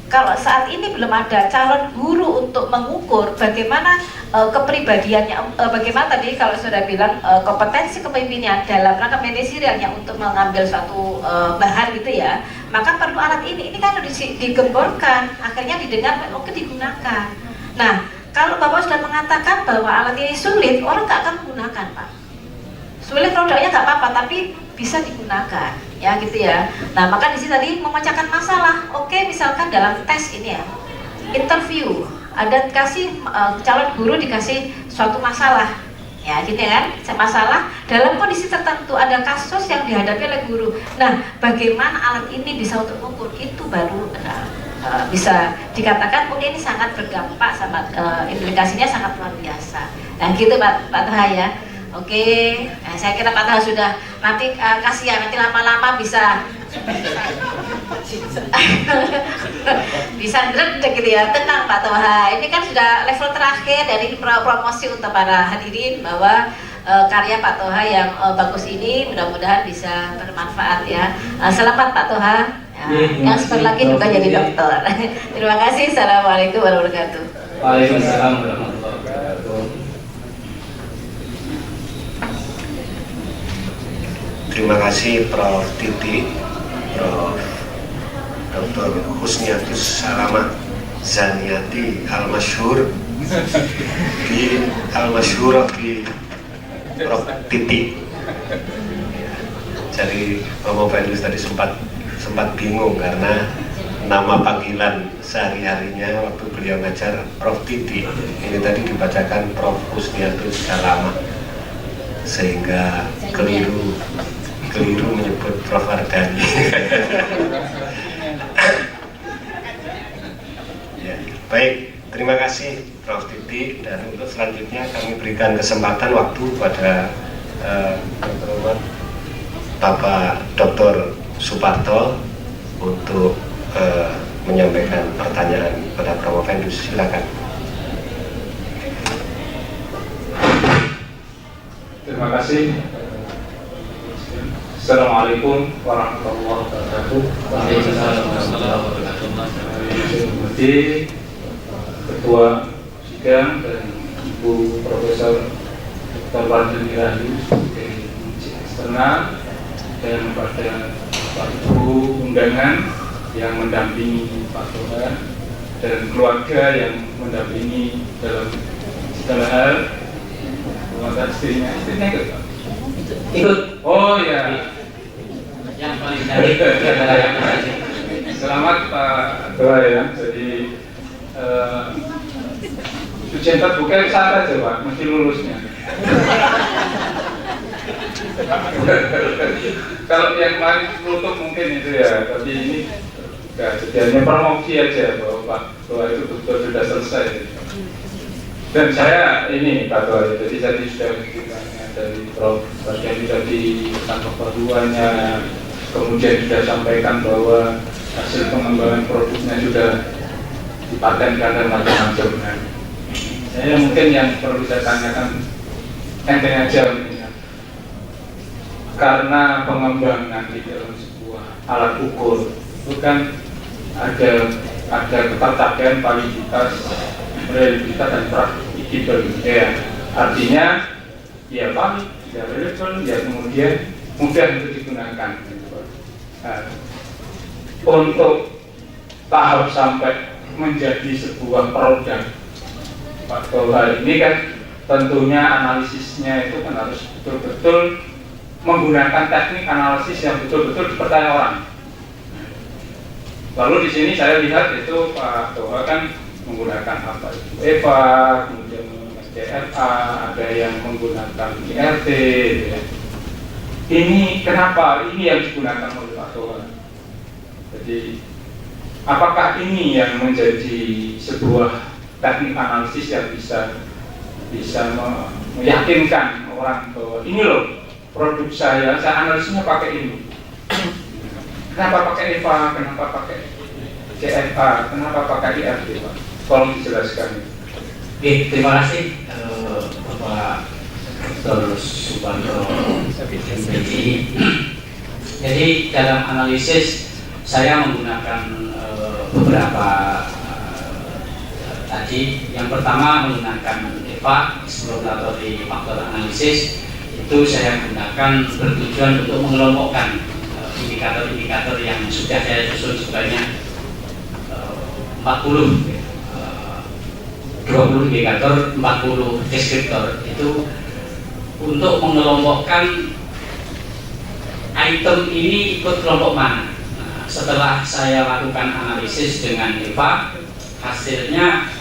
Kalau saat ini belum ada calon guru untuk mengukur bagaimana kepribadiannya, bagaimana tadi kalau sudah bilang kompetensi kepemimpinan dalam rangka manajerialnya untuk mengambil suatu bahan gitu ya, maka perlu alat ini kan harus digemborkan, akhirnya didengar, oke digunakan. Nah, kalau Bapak sudah mengatakan bahwa alat ini sulit, orang nggak akan menggunakan Pak. Sulit produknya nggak apa-apa, tapi bisa digunakan, ya gitu ya. Nah, maka di sini tadi memecahkan masalah. Oke, misalkan dalam tes ini ya, interview, ada kasih calon guru dikasih suatu masalah, ya gitu ya kan, masalah dalam kondisi tertentu, ada kasus yang dihadapi oleh guru. Nah, bagaimana alat ini bisa untuk mengukur itu baru bisa dikatakan, oke ini sangat berdampak, sangat implikasinya sangat luar biasa. Nah, gitu Pak Toha ya. Oke, nah, saya kira Pak Toha sudah, nanti kasihan nanti lama-lama bisa bisa ngedek gitu ya. Tenang Pak Toha, ini kan sudah level terakhir dari promosi untuk para hadirin bahwa karya Pak Toha yang bagus ini mudah-mudahan bisa bermanfaat ya. Selamat Pak Toha, yang sebentar lagi juga jadi dokter. Terima kasih. Assalamualaikum warahmatullahi wabarakatuh. Waalaikumsalam warahmatullahi wabarakatuh. Terima kasih Prof. Titi, Prof. Dr. Husniatus Salamah Zaniati Al-Masyhur di Prof. Titi. Jadi Romo Venus tadi sempat bingung karena nama panggilan sehari-harinya waktu beliau ngajar Prof. Titi. Ini tadi dibacakan Prof. Husniatus Salamah, sehingga keliru menyebut Prof. Ardani. Ya, baik, terima kasih Prof. Titi, dan untuk selanjutnya kami berikan kesempatan waktu pada Bapak Dr. Suparto untuk menyampaikan pertanyaan pada Prof. Vendus. Silakan. Terima kasih. Assalamualaikum warahmatullahi wabarakatuh. Waalaikumsalam warahmatullahi wabarakatuh. Seperti Ketua Sidang dan Ibu Profesor Dr. Wardani Rahayu dari eksternal, dan pada Bapak Ibu undangan yang mendampingi Pak Toha dan keluarga yang mendampingi dalam segala hal. Terima kasih. Istrinya ikut Pak? Ikut. Oh ya. Yang paling menarik adalah yang terakhir. Selamat Pak Toha ya. Jadi ujian terbuka saat aja Pak, mesti lulusnya. Kalau yang lain tutup mungkin itu ya, tapi ini enggak, jadi hanya promosi aja bahwa Pak Toha itu betul sudah selesai. Dan saya ini Pak Toha, jadi tadi sudah ditanya dari Prof. Bagian tadi tentang keperluannya, kemudian sudah sampaikan bahwa hasil pengembangan produknya sudah dipatenkan dan macam-macam. Nah, saya mungkin yang perlu saya tanyakan enteng aja. karena pengembangan di dalam sebuah alat ukur itu kan ada ketercapaian validitas, reliabilitas dan praktikable. Ya, artinya ya valid, ya relevan, ya kemudian mudah untuk digunakan. Nah, untuk tahap sampai menjadi sebuah produk Pak Toha ini kan tentunya analisisnya itu kan harus betul-betul menggunakan teknik analisis yang betul-betul dipercaya orang. Lalu di sini saya lihat itu Pak Toha kan menggunakan apa itu EVA, kemudian menggunakan CFA, ada yang menggunakan IRT. Ya. Ini kenapa ini yang digunakan oleh Pak Toha? Jadi apakah ini yang menjadi sebuah teknik analisis yang bisa meyakinkan orang bahwa ini loh produk saya analisisnya pakai ini. Kenapa pakai EVA, kenapa pakai CFA, kenapa pakai IRT, Pak? Tolong dijelaskan. Oke, terima kasih Bapak Dr. Suparto. Jadi dalam analisis saya menggunakan beberapa tadi. Yang pertama menggunakan EVA, exploratory factor analysis. Itu saya gunakan bertujuan untuk mengelompokkan indikator-indikator yang sudah saya susun sebanyak 20 indikator, 40 deskriptor itu untuk mengelompokkan item ini ikut kelompok mana. Nah, setelah saya lakukan analisis dengan EVA, hasilnya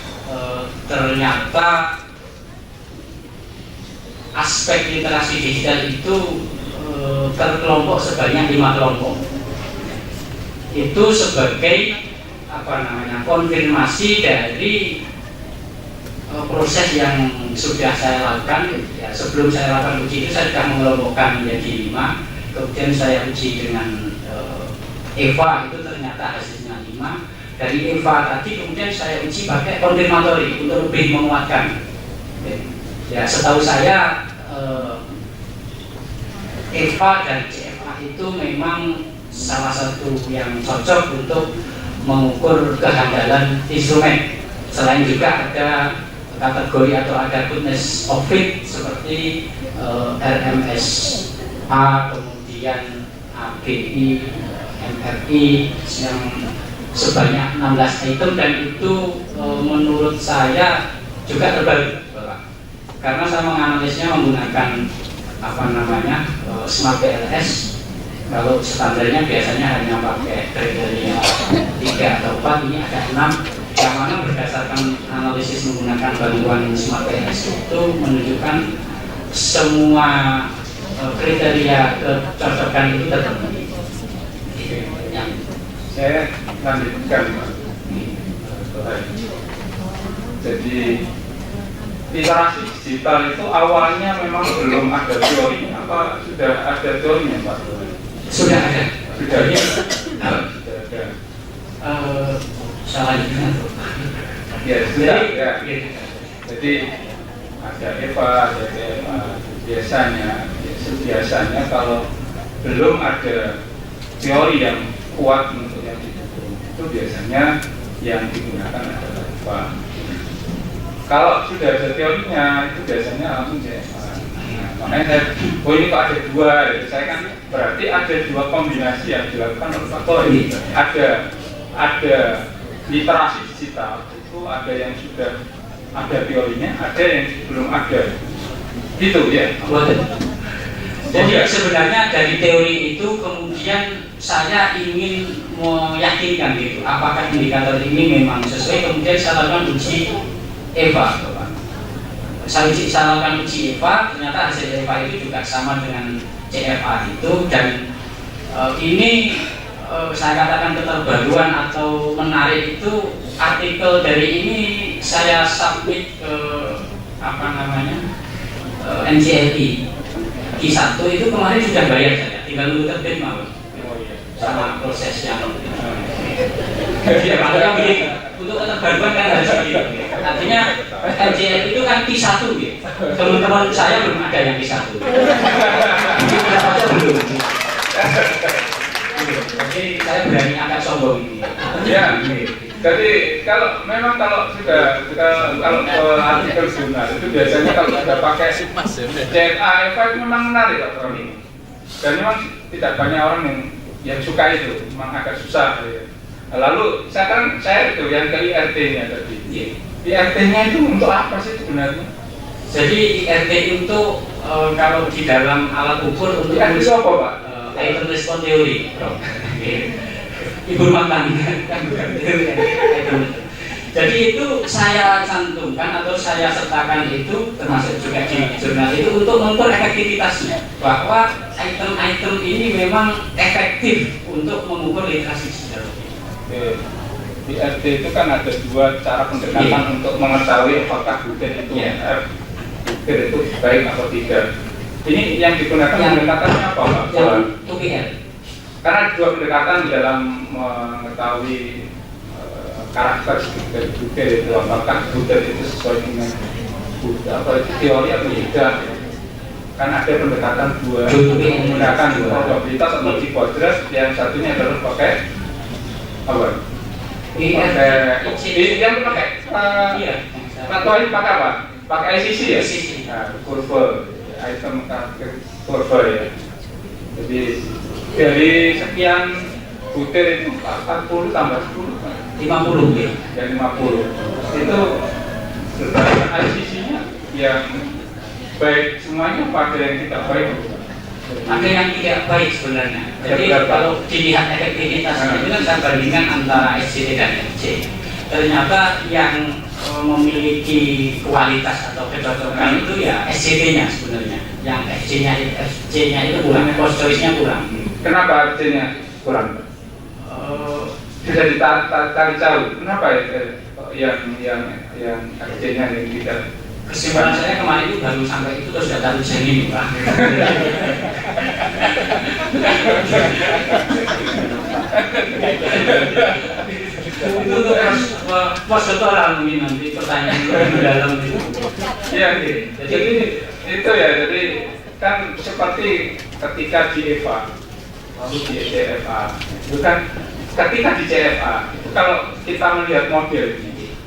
ternyata aspek literasi digital itu terkelompok sebanyak 5 kelompok. Itu sebagai konfirmasi dari proses yang sudah saya lakukan. Ya, sebelum saya lakukan uji itu saya sudah mengelompokkan menjadi 5. Kemudian saya uji dengan EVA, itu ternyata hasilnya 5. Dari EVA tadi kemudian saya uji pakai konfirmatori untuk lebih menguatkan. Ya, setahu saya EVA dan CFA itu memang salah satu yang cocok untuk mengukur kehandalan instrumen. Selain juga ada kategori atau ada goodness of fit seperti RMSA, kemudian AGI, MRI yang sebanyak 16 item, dan itu menurut saya juga terbaru, Bapak. Karena saya menganalisnya menggunakan Smart PLS. Kalau standarnya biasanya hanya pakai kriteria 3 atau 4, ini ada 6, yang mana berdasarkan analisis menggunakan bantuan Smart PLS itu menunjukkan semua kriteria kecocokan itu terpenuhi. Saya lanjutkan, Pak. Jadi literasi digital itu awalnya memang belum ada teorinya, apa sudah ada teorinya, Pak? Sudah ada. Sudah ada. Sudah ada. Salah juga. Ya, sudah. Ya. Jadi ada EVA, ada CFA. Biasanya kalau belum ada teori yang kuat untuk yang didukung, itu biasanya yang digunakan adalah EVA. Kalau sudah ada teorinya, itu biasanya langsung CFA. Makanya saya, ini kok ada 2, ya. Saya kan berarti ada 2 kombinasi yang dilakukan oleh Pak Toha. Ada literasi digital, itu ada yang sudah ada teorinya, ada yang belum ada. Gitu ya. Jadi sebenarnya dari teori itu kemudian saya ingin meyakinkan gitu, apakah indikator ini memang sesuai. Kemudian saya lakukan uji EVA, Bapak. Saya lakukan uji EVA, ternyata hasil EVA itu juga sama dengan CFA itu, dan ini saya katakan keterbaruan atau menarik itu artikel dari ini saya submit ke NCLI. Q1 itu kemarin sudah bayar saya, tinggal nunggu terbit malah sama prosesnya. Makanya begini, untuk keterbaruan kan harus begitu. Artinya NCLI itu kan Q1 gitu. Teman-teman saya belum ada yang Q1. Mungkin Jadi saya berani agak sombong ini. Ya, jadi kalau sudah kalau artikel jurnal itu biasanya kalau sudah pakai CFA itu memang menarik Pak Tony. Dan memang tidak banyak orang yang suka itu, memang agak susah. Ya. Lalu saya itu yang ke IRT-nya tadi. IRT-nya itu untuk apa sih sebenarnya? Jadi IRT untuk kalau di dalam alat ukur untuk IRT itu apa Pak? Item Response Theory. Ibu rumah tangga kan bukan teori. Jadi itu saya cantumkan atau saya sertakan itu termasuk juga di jurnal itu untuk mengukur efektivitasnya, bahwa item-item ini memang efektif untuk mengukur literasi digital. Di RT itu kan ada dua cara pendekatan untuk mengetahui apakah butir itu butir itu baik atau tidak. Ini yang digunakan pendekatannya apa Pak? Yang 2PL. Karena dua pendekatan di dalam mengetahui karakteristik dari butir itu, apakah butir itu sesuai dengan teori atau tidak. Kan ada pendekatan dua menggunakan probabilitas atau hipotesa, yang satunya adalah pakai apa? Yang pakai pakai apa? Pakai ICC ya? Nah, kurva, item kurva ya. Jadi dari sekian butir itu 40 tambah 10 50 ya? Ya 50 itu berdasarkan ICC-nya yang baik semuanya, pada yang tidak baik. Ada yang tidak baik sebenarnya. Jadi kalau dilihat efektivitasnya itu kan saya bandingkan antara SCT dan FC. Ternyata yang memiliki kualitas atau kecocokan itu ya SCT-nya sebenarnya. Yang FC-nya itu kurang, cost choice-nya kurang. Kenapa FC-nya kurang? Bisa ditarik jauh. Kenapa yang FC-nya yang tidak? Kesimpulan saya kemarin itu baru sampai itu terus sudah taruh sini Pak. Itu untuk pos doktoral mungkin nanti pertanyaan lebih dalam itu. Iya, jadi itu ya, jadi kan seperti ketika di EVA, lalu di CFA, itu kan ketika di CFA, itu kalau kita melihat model ini,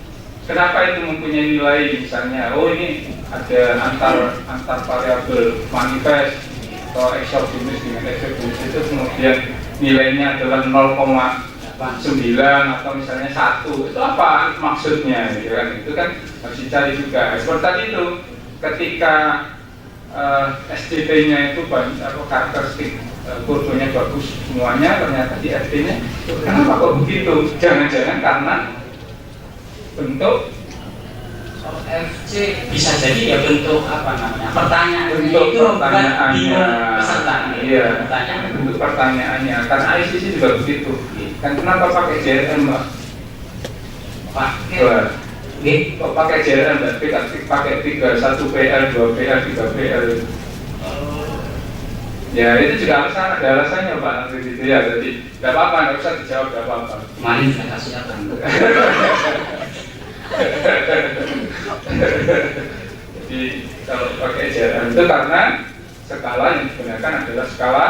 kenapa itu mempunyai nilai misalnya, oh ini ada antar variabel manifest atau exogenous dengan exogenous itu kemudian nilainya adalah 0,9 atau misalnya 1, itu apa maksudnya gitu kan? Itu kan harus dicari juga. Seperti tadi itu ketika SCT-nya itu banyak atau karakteristik kurvanya bagus semuanya, ternyata di FT-nya kenapa kok begitu? Jangan-jangan karena bentuk FC bisa jadi ya bentuk apa namanya pertanyaan bentuk itu pertanyaannya, peserta iya, pertanyaan bentuk pertanyaannya. Karena ICC juga begitu. Kan kenapa pakai JRM Mbak? pakai Kok pakai JRM dan pakai 3, 1 PL, 2 PL, 3 PL? Ya itu juga ada alasannya Pak nanti gitu ya. Jadi tidak apa-apa, nggak usah dijawab, tidak apa-apa. kemarin saya kasih apa? Jadi kalau pakai JRM itu karena skala yang digunakan adalah skala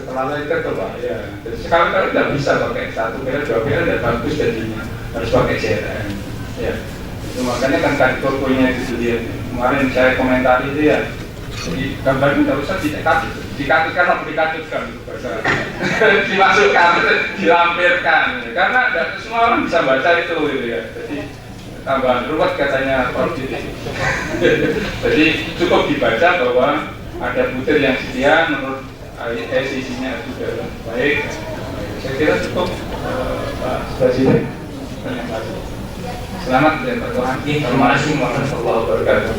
Leichter tuh Pak. Ya, jadi skala kalau tidak bisa pakai 1 PL, 2 PL tidak bagus jadinya, harus pakai JRM. Ya, itu makanya kan tadi kurvanya itu lihat. Kemarin saya komentari itu ya. Jadi gambarnya tidak usah dikatutkan atau dikatutkan bahasa dimasukkan, dilampirkan, karena semua orang bisa baca itu gitu ya. Jadi tambah ruwet katanya Pak. Jadi cukup dibaca bahwa ada butir yang sekian menurut ICC-nya sudah baik. Saya kira cukup Pak Presiden. Terima kasih. Selamat ya Pak Tuhan. Terima kasih warahmatullahi wabarakatuh.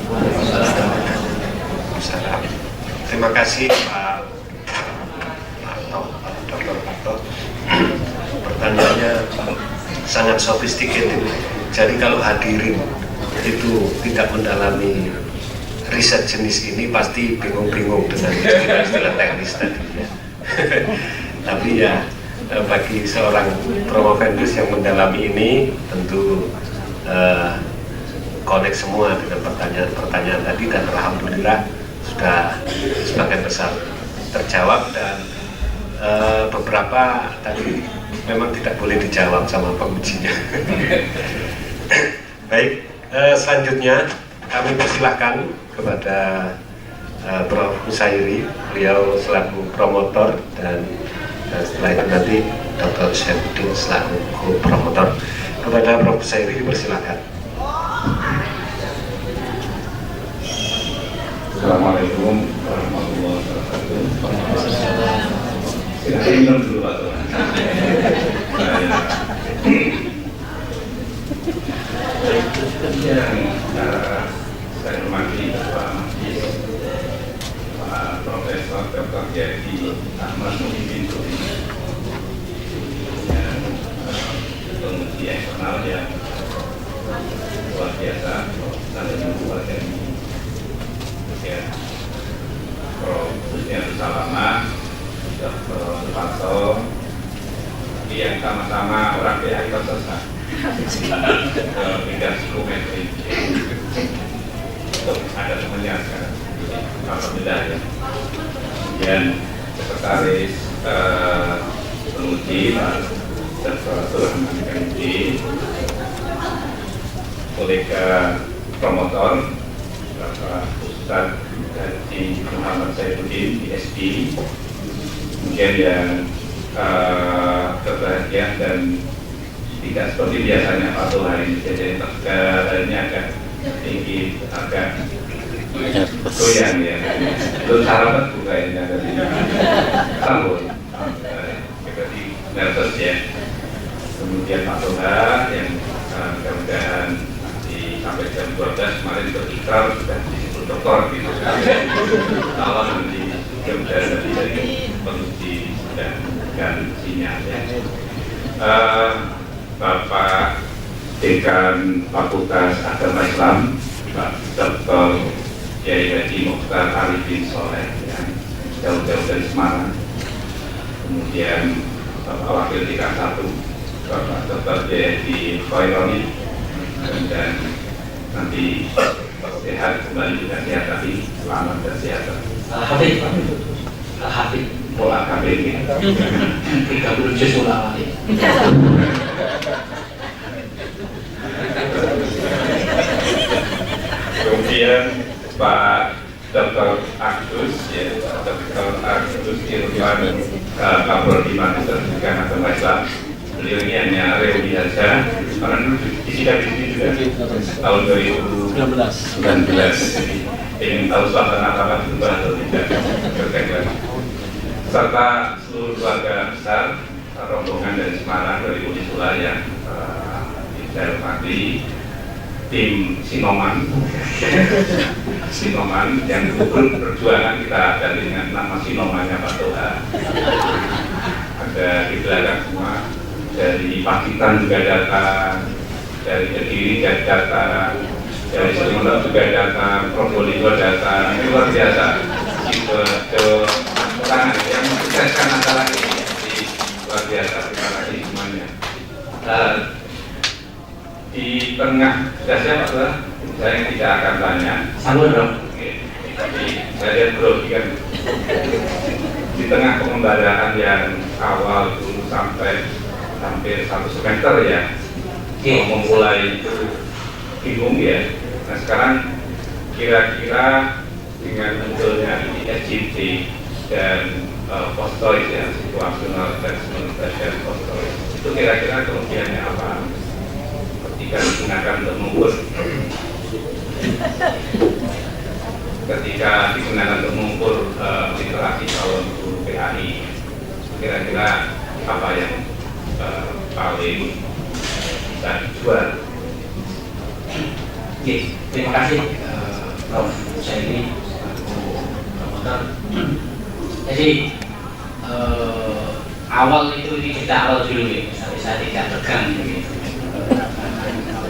Terima kasih Pak Dr. Pertanyaannya sangat sophisticated. Jadi kalau hadirin itu tidak mendalami riset jenis ini pasti bingung-bingung dengan istilah teknis tadi ya. Tapi ya bagi seorang promovendus yang mendalami ini tentu connect semua dengan pertanyaan-pertanyaan tadi, dan alhamdulillah sudah sebagian besar terjawab, dan beberapa tadi memang tidak boleh dijawab sama pengujinya. Baik, selanjutnya kami persilahkan kepada Prof. Husairi, beliau selaku promotor, dan setelah itu nanti Dr. Syaifuddin selaku co-promotor. Kepada Prof. Husairi dipersilakan. Assalamualaikum warahmatullahi wabarakatuh. Silahkan minum dulu Pak Tuhan. Yang saya hormati Bapak Majlis, Pak Profesor Dr. Yadi Ahmad Muhyiddin Suri, yang penguji eksternal yang luar biasa, dan keluarga ini. Ya, Prof. Husniatul Salamah, Dr. Suparto, yang sama-sama orang PHI tersesat, tidak psikometri, ada temannya sekarang, alhamdulillah ya. Kemudian sekretaris penguji Pak Dr. Rahman Kanji, kolega promotor Bapak Ustadz Haji Muhammad Syaifuddin PhD, kemudian yang kebahagiaan dan tidak seperti biasanya Pak Tuhan ini, jadi tegarnya agak tinggi, agak goyang ya, belum sarapan buka ini ada di sambut, jadi nervous ya. Kemudian Pak Tuhan yang mudah-mudahan sampai jam 12 kemarin berikrar sudah disebut dokter gitu. Kalau nanti sudah lebih dari penguji dan sinyal ya. Bapak Dekan Fakultas Agama Islam, Pak Dr. Kiai Haji Mokhtar Arifin Soleh yang jauh-jauh dari Semarang. Kemudian Bapak Wakil Dekan 1, Bapak Dr. Kiai Haji Khaironi, dan nanti sehat kembali juga sehat tadi, selamat dan sehat. Habib, Pola KBG 30 juz ulama. Kemudian Pak Dr. Agus, ya, Dr. Agus Irfan Kapolri Master Dekan Agama Islam. Beliau ini hanya reuni saja, karena dulu di sini juga tahun 2019. Ingin tahu suasana apa berubah atau tidak berkaitan. Serta seluruh keluarga besar rombongan dari Semarang dari Unisula yang saya hormati, tim Sinoman yang rukun perjuangan kita ada dengan nama Sinomannya Pak Toha. Ada di belakang semua, dari Pacitan juga datang, dari Kediri juga datang, dari Sumeneb juga datang, Probolinggo datang. Ini luar biasa. Itu tangan yang mensukseskan acara ini, luar biasa. Terima kasih semuanya. Di tengah saya tidak akan tanya. Sambung dong. Tapi saya lihat bro, kan di tengah pengembaraan yang awal dulu sampai hampir 1 semester ya, memulai itu bingung ya. Nah sekarang kira-kira dengan munculnya ini SGT dan postoid ya, situational assessment dan postoid, itu kira-kira kelebihannya apa ketika digunakan untuk mengukur literasi calon guru PAI, kira-kira apa yang paling bisa dijual? Oke, terima kasih Prof. Syahini promotor. Jadi awal itu kita awal dulu ya, saya tidak tegang gitu.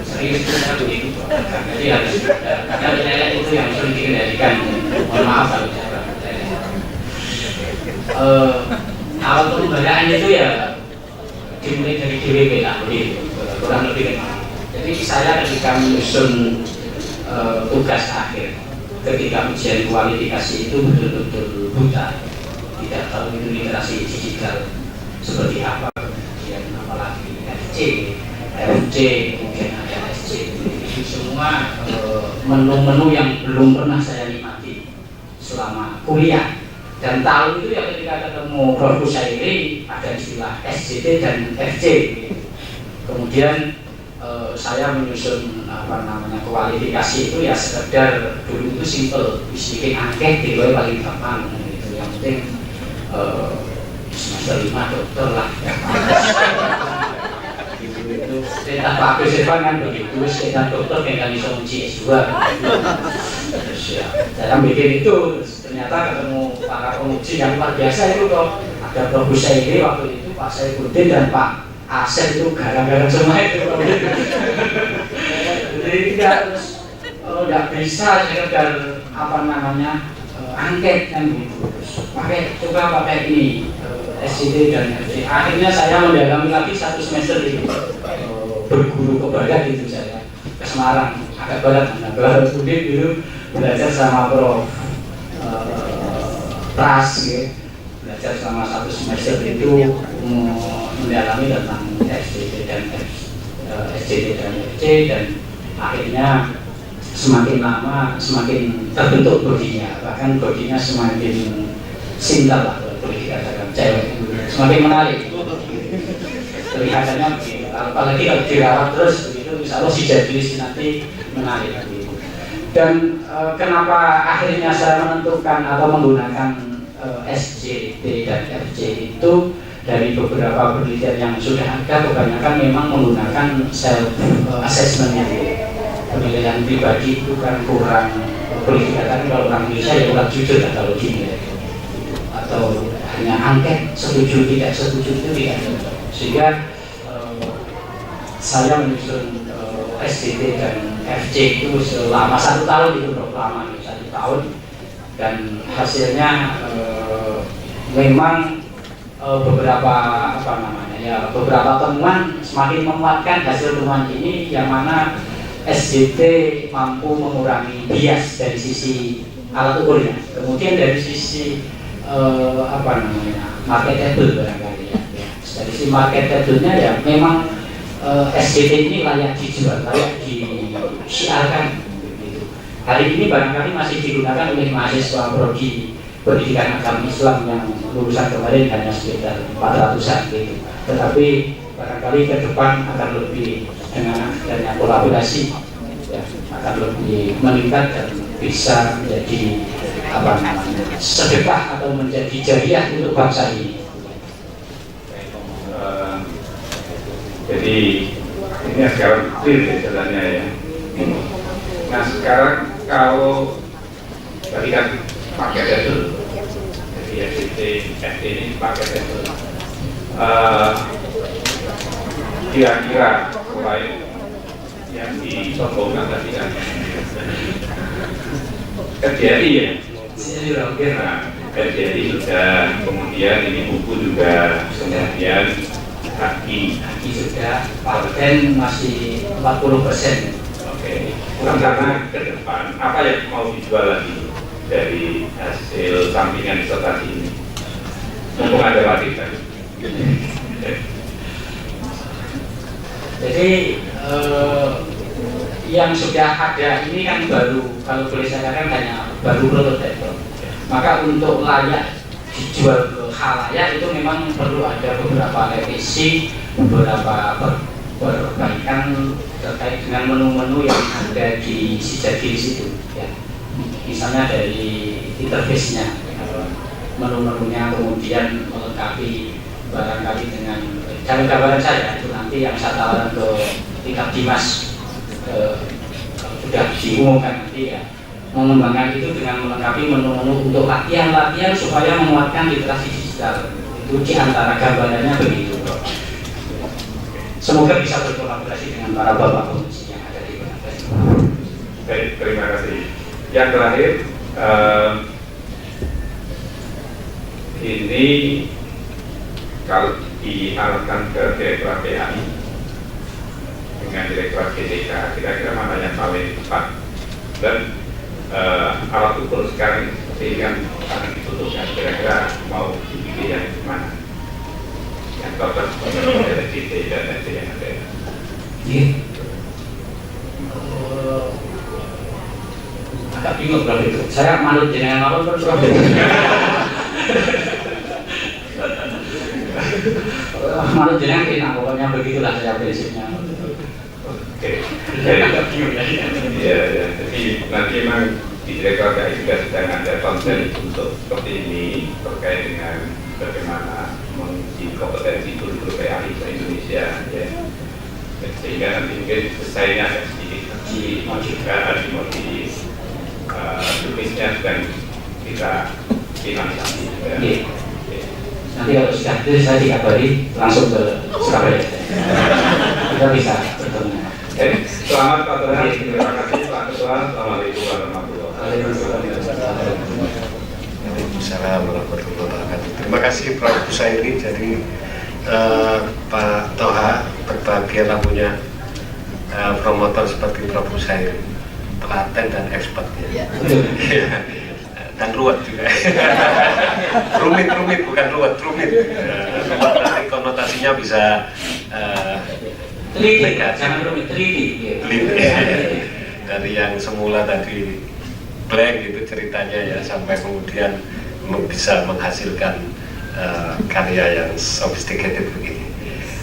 Serius kita begitu, jadi harus karena nilai itu yang sering dikendalikan. Mohon maaf kalau saya awal pengembaraan itu ya dimulai dari DWP lah, begitu kurang lebih. Jadi saya ketika menyusun tugas akhir, ketika ujian kualifikasi itu betul-betul buta. tidak tahu itu literasi digital seperti apa, kemudian apalagi FC, FC, kemudian ada SC, itu semua menu-menu yang belum pernah saya nikmati selama kuliah. Dan tahu itu ya ketika ketemu Prof. Kusairi ada istilah SCT dan FC. Kemudian saya menyusun kualifikasi itu ya sekedar dulu itu simple, bikin angket di luar paling gampang gitu. Yang penting semester 5 dokter lah. Itu saya Pak Agus Irfan kan begitu, saya dokter yang bisa uji S2. Terus ya, dalam bikin itu ternyata ketemu para penguji yang luar biasa itu kok. Ada Prof. Kusairi waktu itu, Pak Saifuddin dan Pak Asep itu garang-garang semua itu. Jadi tidak bisa sekedar angket kan gitu. Coba pakai ini SCT dan FC. Akhirnya saya mendalami lagi 1 semester itu berguru ke barat itu saya ke Semarang, agak barat. Barat dulu belajar sama Prof. Pras ya. Belajar selama 1 semester itu mendalami tentang SCT dan FC dan akhirnya semakin lama semakin terbentuk bodinya, bahkan bodinya semakin simpel lah boleh dikatakan, cewek semakin menarik kelihatannya begitu. Apalagi kalau dirawat terus begitu, insya Allah si jadilis nanti menarik begitu. Dan kenapa akhirnya saya menentukan atau menggunakan SCT dan FC itu, dari beberapa penelitian yang sudah ada kebanyakan memang menggunakan self assessment penilaian pribadi itu kan kurang, boleh dikatakan kalau orang Indonesia ya kurang jujur lah kalau dinilai, atau hanya angket setuju tidak setuju itu tidak ada. Sehingga saya menyusun SCT dan FC itu selama 1 tahun itu lama 1 tahun, dan hasilnya memang beberapa beberapa temuan semakin menguatkan hasil temuan ini, yang mana SCT mampu mengurangi bias dari sisi alat ukurnya, kemudian dari sisi marketable barangkali ya. Dari sisi marketable-nya ya memang SCT ini layak dijual, layak disiarkan gitu. Hari ini barangkali masih digunakan oleh mahasiswa prodi pendidikan agama Islam yang lulusan kemarin hanya sekitar 400-an gitu. Tetapi barangkali ke depan akan lebih, dengan adanya kolaborasi ya, akan lebih meningkat dan bisa menjadi sedekah atau menjadi jariah untuk bangsa ini. Jadi ini sekarang clear ya jalannya ya. Nah sekarang kalau tadi kan pakai dulu, jadi SCT, FT ini pakai dulu. Kira-kira selain yang disombongkan tadi kan KJRI ya, KJRI sudah, kemudian ini buku juga, kemudian Haki sudah, paten masih 40%. Oke. Rencana ke depan apa yang mau dijual lagi dari hasil sampingan disertasi ini? Mumpung ada wakil kan? Jadi yang sudah ada ini kan baru, kalau boleh saya katakan hanya baru prototipe. Maka untuk layak dijual ke khalayak itu memang perlu ada beberapa revisi, beberapa perbaikan terkait dengan menu-menu yang ada di Sijadilis itu ya. Misalnya dari interface-nya, menu-menunya, kemudian melengkapi barangkali dengan gambaran saya itu nanti yang saya tawarkan ke tingkat Dimas kalau sudah diumumkan nanti ya, mengembangkan itu dengan melengkapi menu-menu untuk latihan-latihan supaya menguatkan literasi digital. Itu diantara gambarannya begitu bro. Semoga bisa berkolaborasi dengan para bapak penguji yang ada di Penangkas. Baik, terima kasih. Yang terakhir, ini kalau diarahkan ke Direktorat PAI dengan Direktorat GTK, kira-kira mana yang paling tepat? Dan alat ukur sekarang seperti kan akan ditutup kira-kira mau dipilih yang mana? Yang cocok dengan DT dan SD yang ada. Agak bingung kalau itu. Saya manut jenengan mawon terus manut jenengan kena, pokoknya begitulah saya prinsipnya. Oke. Iya, jadi nanti memang di Direktorat KAI juga sedang ada konsen untuk seperti ini terkait dengan bagaimana menguji kompetensi guru-guru PAI se-Indonesia, ya. Sehingga nanti mungkin selesainya agak sedikit dimodif, tulisnya sedang kita finalisasi. Nanti kalau sudah itu saya dikabari langsung ke Surabaya. Kita bisa bertemu. Selamat Pak Tuhan, terima kasih Pak Ketua. Assalamualaikum warahmatullahi wabarakatuh. Waalaikumsalam warahmatullahi wabarakatuh. Terima kasih Prof. Busairi. Jadi Pak Toha berbahagia punya promotor seperti Prof. Busairi, telaten dan expertnya. Dan ruwet juga. rumit bukan ruwet, rumit. Nanti konotasinya bisa teliti, jangan rumit, teliti. Dari yang semula tadi blank itu ceritanya ya, sampai kemudian bisa menghasilkan karya yang sophisticated begini.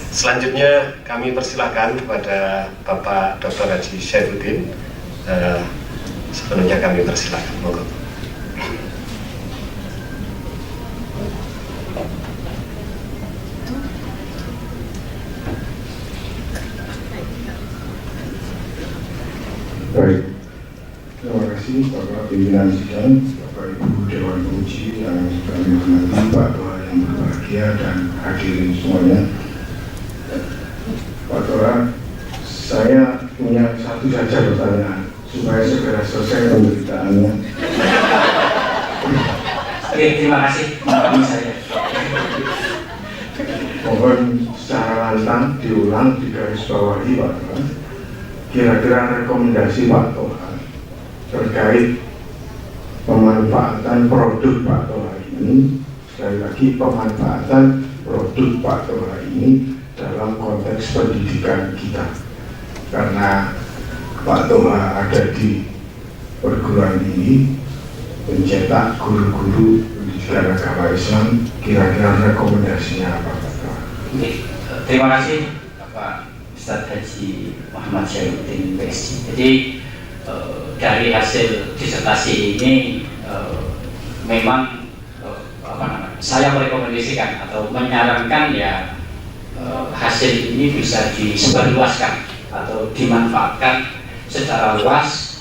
Selanjutnya kami persilahkan kepada Bapak Dr. Haji Syaifuddin. Sepenuhnya kami persilahkan, monggo. Baik, terima kasih Bapak Pimpinan Sidang, Bapak Ibu Dewan Penguji yang kami hormati, Pak Tua yang berbahagia dan hadirin semuanya. Pak Tua, saya punya satu saja pertanyaan supaya segera selesai pemberitaannya. Oke, terima kasih. Maaf saya. Mohon secara lantang diulang di garis bawahi Pak Tua. Kira-kira rekomendasi Pak Toha terkait pemanfaatan produk Pak Toha ini, sekali lagi pemanfaatan produk Pak Toha ini dalam konteks pendidikan kita, karena Pak Toha ada di perguruan ini mencetak guru-guru pendidikan agama Islam. Kira-kira rekomendasinya apa Pak Toha? Terima kasih Bapak Ustadz Haji Muhammad Syaifuddin PSG. Jadi dari hasil disertasi ini memang saya merekomendasikan atau menyarankan ya hasil ini bisa disebarluaskan atau dimanfaatkan secara luas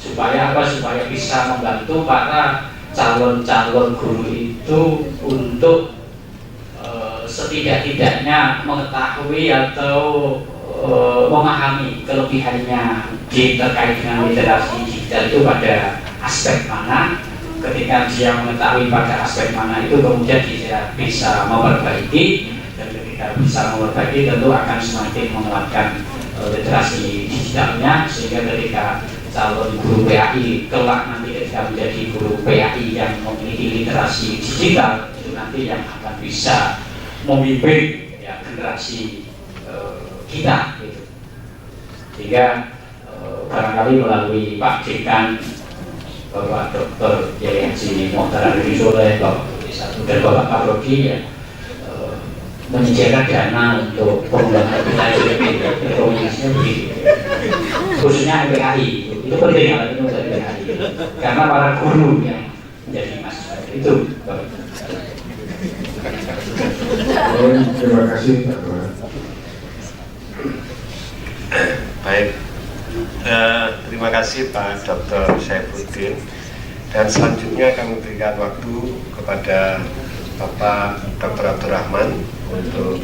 supaya supaya bisa membantu para calon-calon guru itu untuk setidak-tidaknya mengetahui atau memahami kelebihannya terkait dengan literasi digital itu pada aspek mana. Ketika dia mengetahui pada aspek mana itu, kemudian dia bisa memperbaiki, dan ketika bisa memperbaiki tentu akan semakin menguatkan literasi digitalnya, sehingga ketika calon guru PAI kelak nanti ketika menjadi guru PAI yang memiliki literasi digital itu nanti yang akan bisa memimpin ya, generasi kita gitu. Sehingga barangkali melalui Pak Dekan Bapak Dr. Yai Haji Mohtar Arifin Soleh, Bapak dan Bapak Kaprodi ya, menyediakan dana untuk pengembangan kita rekomendasinya begitu, khususnya MPAI itu penting ya, itu untuk MPAI karena para guru yang menjadi mahasiswa itu. Terima kasih Pak Tua. Baik, terima kasih Pak Dr. Syaifuddin. Dan selanjutnya kami berikan waktu kepada Bapak Dr. Abdurrahman untuk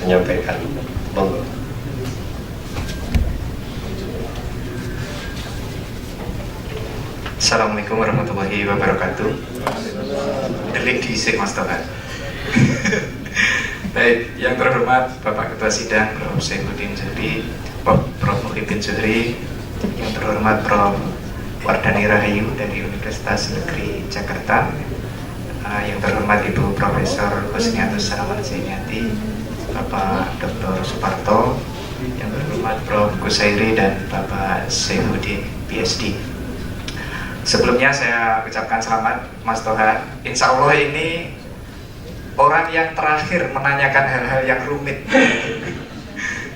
menyampaikan. Monggo. Assalamualaikum warahmatullahi wabarakatuh. Delik diisik Mas Toha. Baik, yang terhormat Bapak Ketua Sidang Prof. Syaifuddin Zuhri, Prof. Muhyiddin Zuhri, yang terhormat Prof. Wardani Rahayu dari Universitas Negeri Jakarta, yang terhormat Ibu Profesor Husniatus Saraman Zainiati, Bapak Dr. Suparto, yang terhormat Prof. Kusairi dan Bapak Saifuddin PhD. Sebelumnya saya ucapkan selamat Mas Toha. Insya Allah ini orang yang terakhir menanyakan hal-hal yang rumit.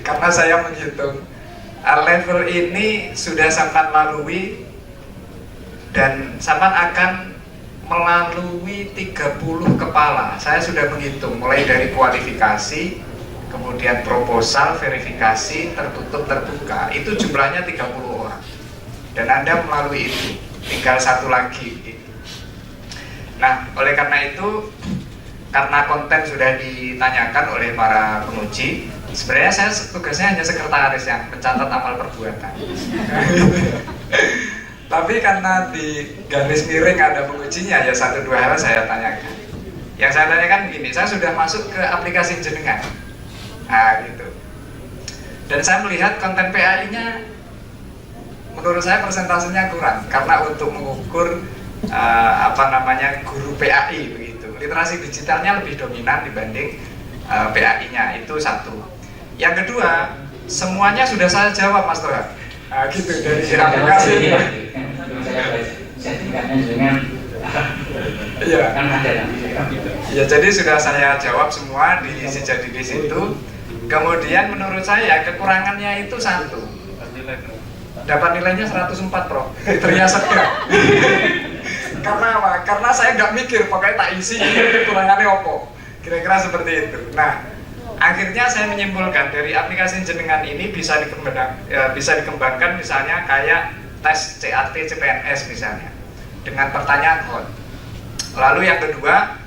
Karena saya menghitung level ini sudah sampai lalui dan sampai akan melalui 30 kepala. Saya sudah menghitung mulai dari kualifikasi, kemudian proposal, verifikasi, tertutup, terbuka. Itu jumlahnya 30 orang. Dan Anda melalui itu, tinggal satu lagi. Nah, oleh karena itu, karena konten sudah ditanyakan oleh para penguji, sebenarnya saya tugasnya hanya sekretaris yang mencatat amal perbuatan. Tapi karena di garis miring ada pengujinya, ya satu dua hal saya tanyakan. Yang saya tanyakan begini, saya sudah masuk ke aplikasi jenengan, nah gitu. Dan saya melihat konten PAI-nya, menurut saya persentasenya kurang, karena untuk mengukur guru PAI begitu. Literasi digitalnya lebih dominan dibanding PAI-nya, itu satu. Yang kedua, semuanya sudah saya jawab Mas Toha. Nah, gitu dari aplikasi. Iya. Ya, jadi sudah saya jawab semua di jadi di situ. Kemudian menurut saya kekurangannya itu satu. Dapat nilainya 104 Prof. Kriteria segar. Karena apa? Karena saya nggak mikir, pokoknya tak isi kekurangannya opo. Kira-kira seperti itu. Nah, akhirnya saya menyimpulkan dari aplikasi jenengan ini bisa dikembangkan misalnya kayak tes CAT CPNS misalnya dengan pertanyaan hot. Lalu yang kedua,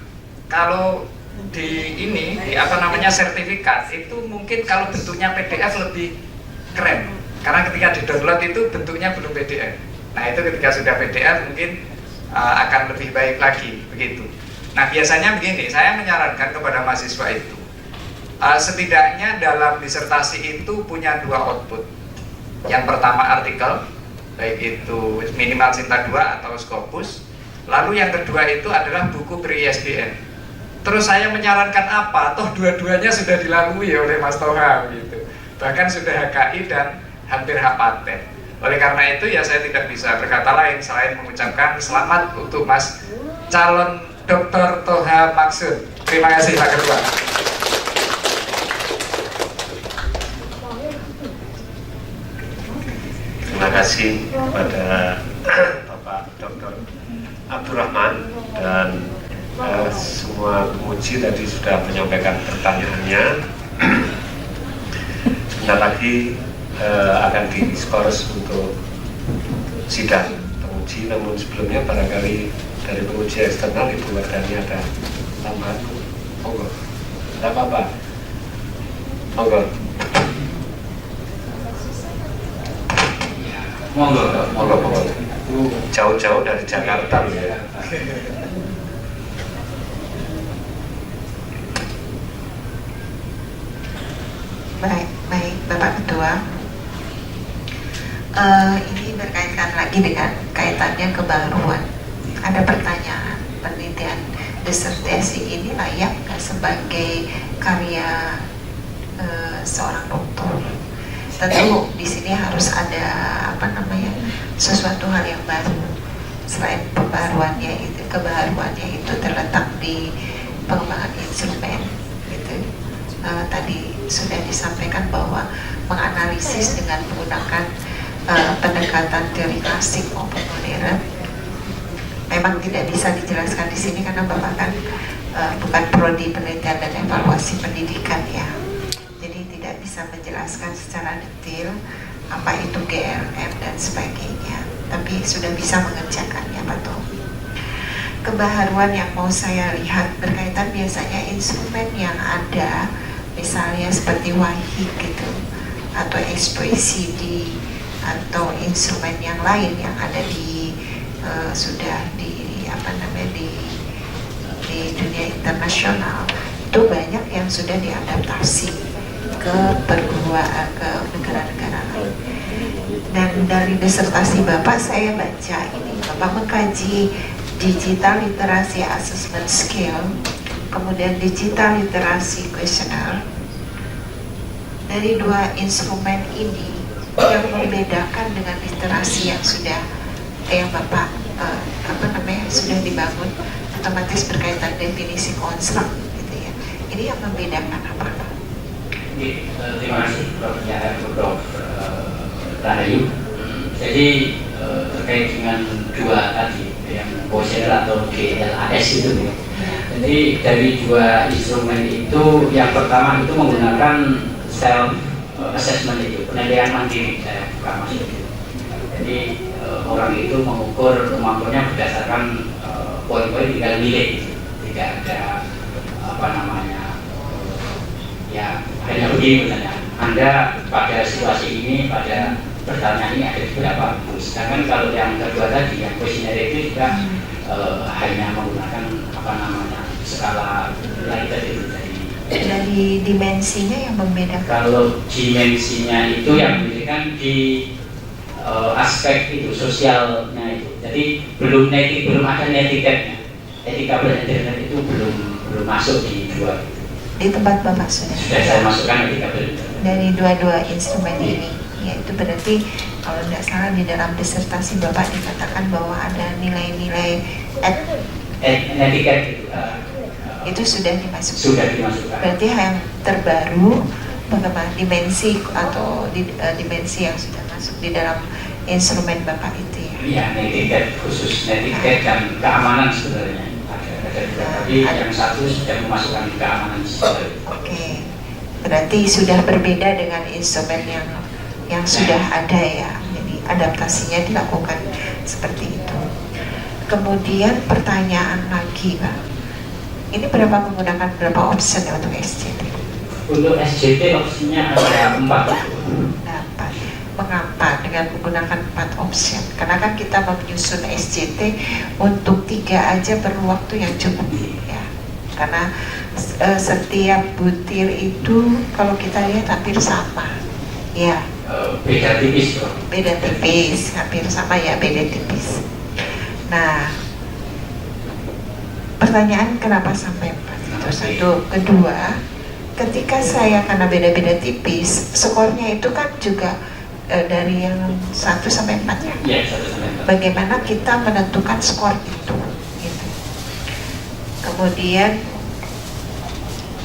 kalau di sertifikat itu mungkin kalau bentuknya PDF lebih keren karena ketika di download itu bentuknya belum PDF. Nah itu ketika sudah PDF mungkin akan lebih baik lagi begitu. Nah biasanya begini, saya menyarankan kepada mahasiswa itu setidaknya dalam disertasi itu punya dua output. Yang pertama artikel, baik itu minimal Sinta 2 atau Scopus. Lalu yang kedua itu adalah buku pre-ISBN. Terus saya menyarankan apa? Toh dua-duanya sudah dilalui oleh Mas Toha gitu. Bahkan sudah HKI dan hampir HPaten. Oleh karena itu ya saya tidak bisa berkata lain selain mengucapkan selamat untuk Mas calon Dr. Toha Maksud. Terima kasih Pak Ketua. Terima kasih kepada Bapak Dr. Abdurrahman dan semua penguji tadi sudah menyampaikan pertanyaannya. Sebentar lagi akan diskors untuk sidang penguji, namun sebelumnya barangkali dari penguji eksternal Ibu Wardani ada tambahan. Monggo, tidak apa-apa. Monggo. Monggo. Jauh-jauh dari Jakarta ya. Baik Bapak Ketua. Ini berkaitan lagi dengan kaitannya kebaruan. Ada pertanyaan, penelitian disertasi ini layak nggak sebagai karya seorang dokter? Tentu di sini harus ada sesuatu hal yang baru. Selain kebaruannya itu terletak di pengembangan instrumen. Gitu. Tadi sudah disampaikan bahwa menganalisis dengan menggunakan pendekatan teori klasik maupun modern memang tidak bisa dijelaskan di sini karena Bapak kan bukan prodi penelitian dan evaluasi pendidikan ya. Jadi tidak bisa menjelaskan secara detail apa itu GLM dan sebagainya, tapi sudah bisa mengerjakannya Pak Tom. Kebaharuan yang mau saya lihat berkaitan biasanya instrumen yang ada, misalnya seperti WAHIG gitu, atau H2CD, atau instrumen yang lain yang ada di di dunia internasional, itu banyak yang sudah diadaptasi ke negara-negara lain. Dan dari disertasi Bapak saya baca ini, Bapak mengkaji digital literasi assessment skill, kemudian digital literasi questionnaire. Dari dua instrumen ini yang membedakan dengan literasi yang sudah yang Bapak sudah dibangun, otomatis berkaitan definisi konstruk gitu ya. Ini yang membedakan apa? Terima kasih Prof. Rahayu. Jadi terkait dengan dua tadi yang questionnaire atau GLAS itu ya. Jadi dari dua instrumen itu yang pertama itu menggunakan self assessment, itu penilaian mandiri, saya bukan maksud itu. Jadi orang itu mengukur kemampuannya berdasarkan poin-poin tinggal nilai, tidak ada ya hanya begini misalnya, Anda pada situasi ini, pada pertanyaan ini ada berapa. Sedangkan kalau yang kedua tadi yang kuesioner itu juga hanya menggunakan skala nilai tadi. Dari dimensinya yang membedakan. Kalau dimensinya itu yang membedakan di aspek itu sosialnya itu. Jadi belum ada netiquette-nya. Etika berinternet itu belum masuk di dua. Di tempat Bapak sudah saya masukkan etika berinternet. Dari dua instrumen ini, ya itu berarti kalau tidak salah di dalam disertasi Bapak dikatakan bahwa ada nilai-nilai netiquette itu sudah dimasukkan. Sudah dimasukkan. Berarti yang terbaru bagaimana dimensi atau dimensi yang sudah masuk di dalam instrumen Bapak itu ya? Iya, netiquette khusus netiquette dan keamanan sebenarnya. Tapi yang satu sudah memasukkan keamanan sebenarnya. Oke, berarti sudah berbeda dengan instrumen yang sudah ada ya. Jadi adaptasinya dilakukan seperti itu. Kemudian pertanyaan lagi Pak. Ini menggunakan berapa option ya untuk SJT? Untuk SJT opsinya ada 4. Mengapa dengan menggunakan 4 option? Karena kan kita menyusun SJT untuk 3 aja perlu waktu yang cukup ya. Karena setiap butir itu kalau kita lihat hampir sama ya. Beda tipis bro. Beda tipis, hampir sama ya, beda tipis. Nah, pertanyaan kenapa sampai 4 itu satu. Kedua, ketika saya karena beda-beda tipis, skornya itu kan juga dari yang 1 sampai 4 ya? Iya, 1 sampai 4. Bagaimana kita menentukan skor itu? Gitu. Kemudian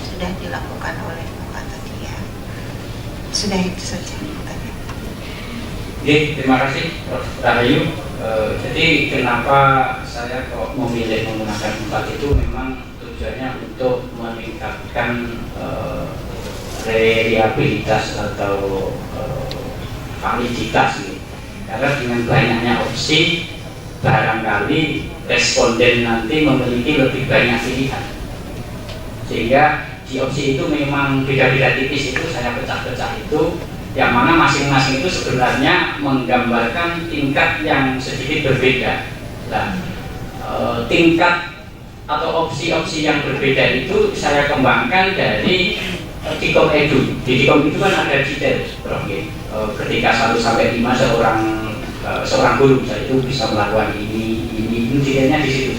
sudah dilakukan oleh Bapak tadi ya. Sudah itu saja pertanyaan. Oke, terima kasih Prof. Rahayu. Jadi kenapa saya kok memilih menggunakan 4 itu memang tujuannya untuk meningkatkan reliabilitas atau validitas gitu. Karena dengan banyaknya opsi barangkali responden nanti memiliki lebih banyak pilihan, sehingga di opsi itu memang beda-beda tipis itu saya pecah-pecah itu, yang mana masing-masing itu sebenarnya menggambarkan tingkat yang sedikit berbeda. Nah, tingkat atau opsi-opsi yang berbeda itu saya kembangkan dari Dikom Edu. Di Dikom itu kan ada detail, ketika 1 sampai 5 seorang guru misalnya itu bisa melakukan ini detailnya di situ.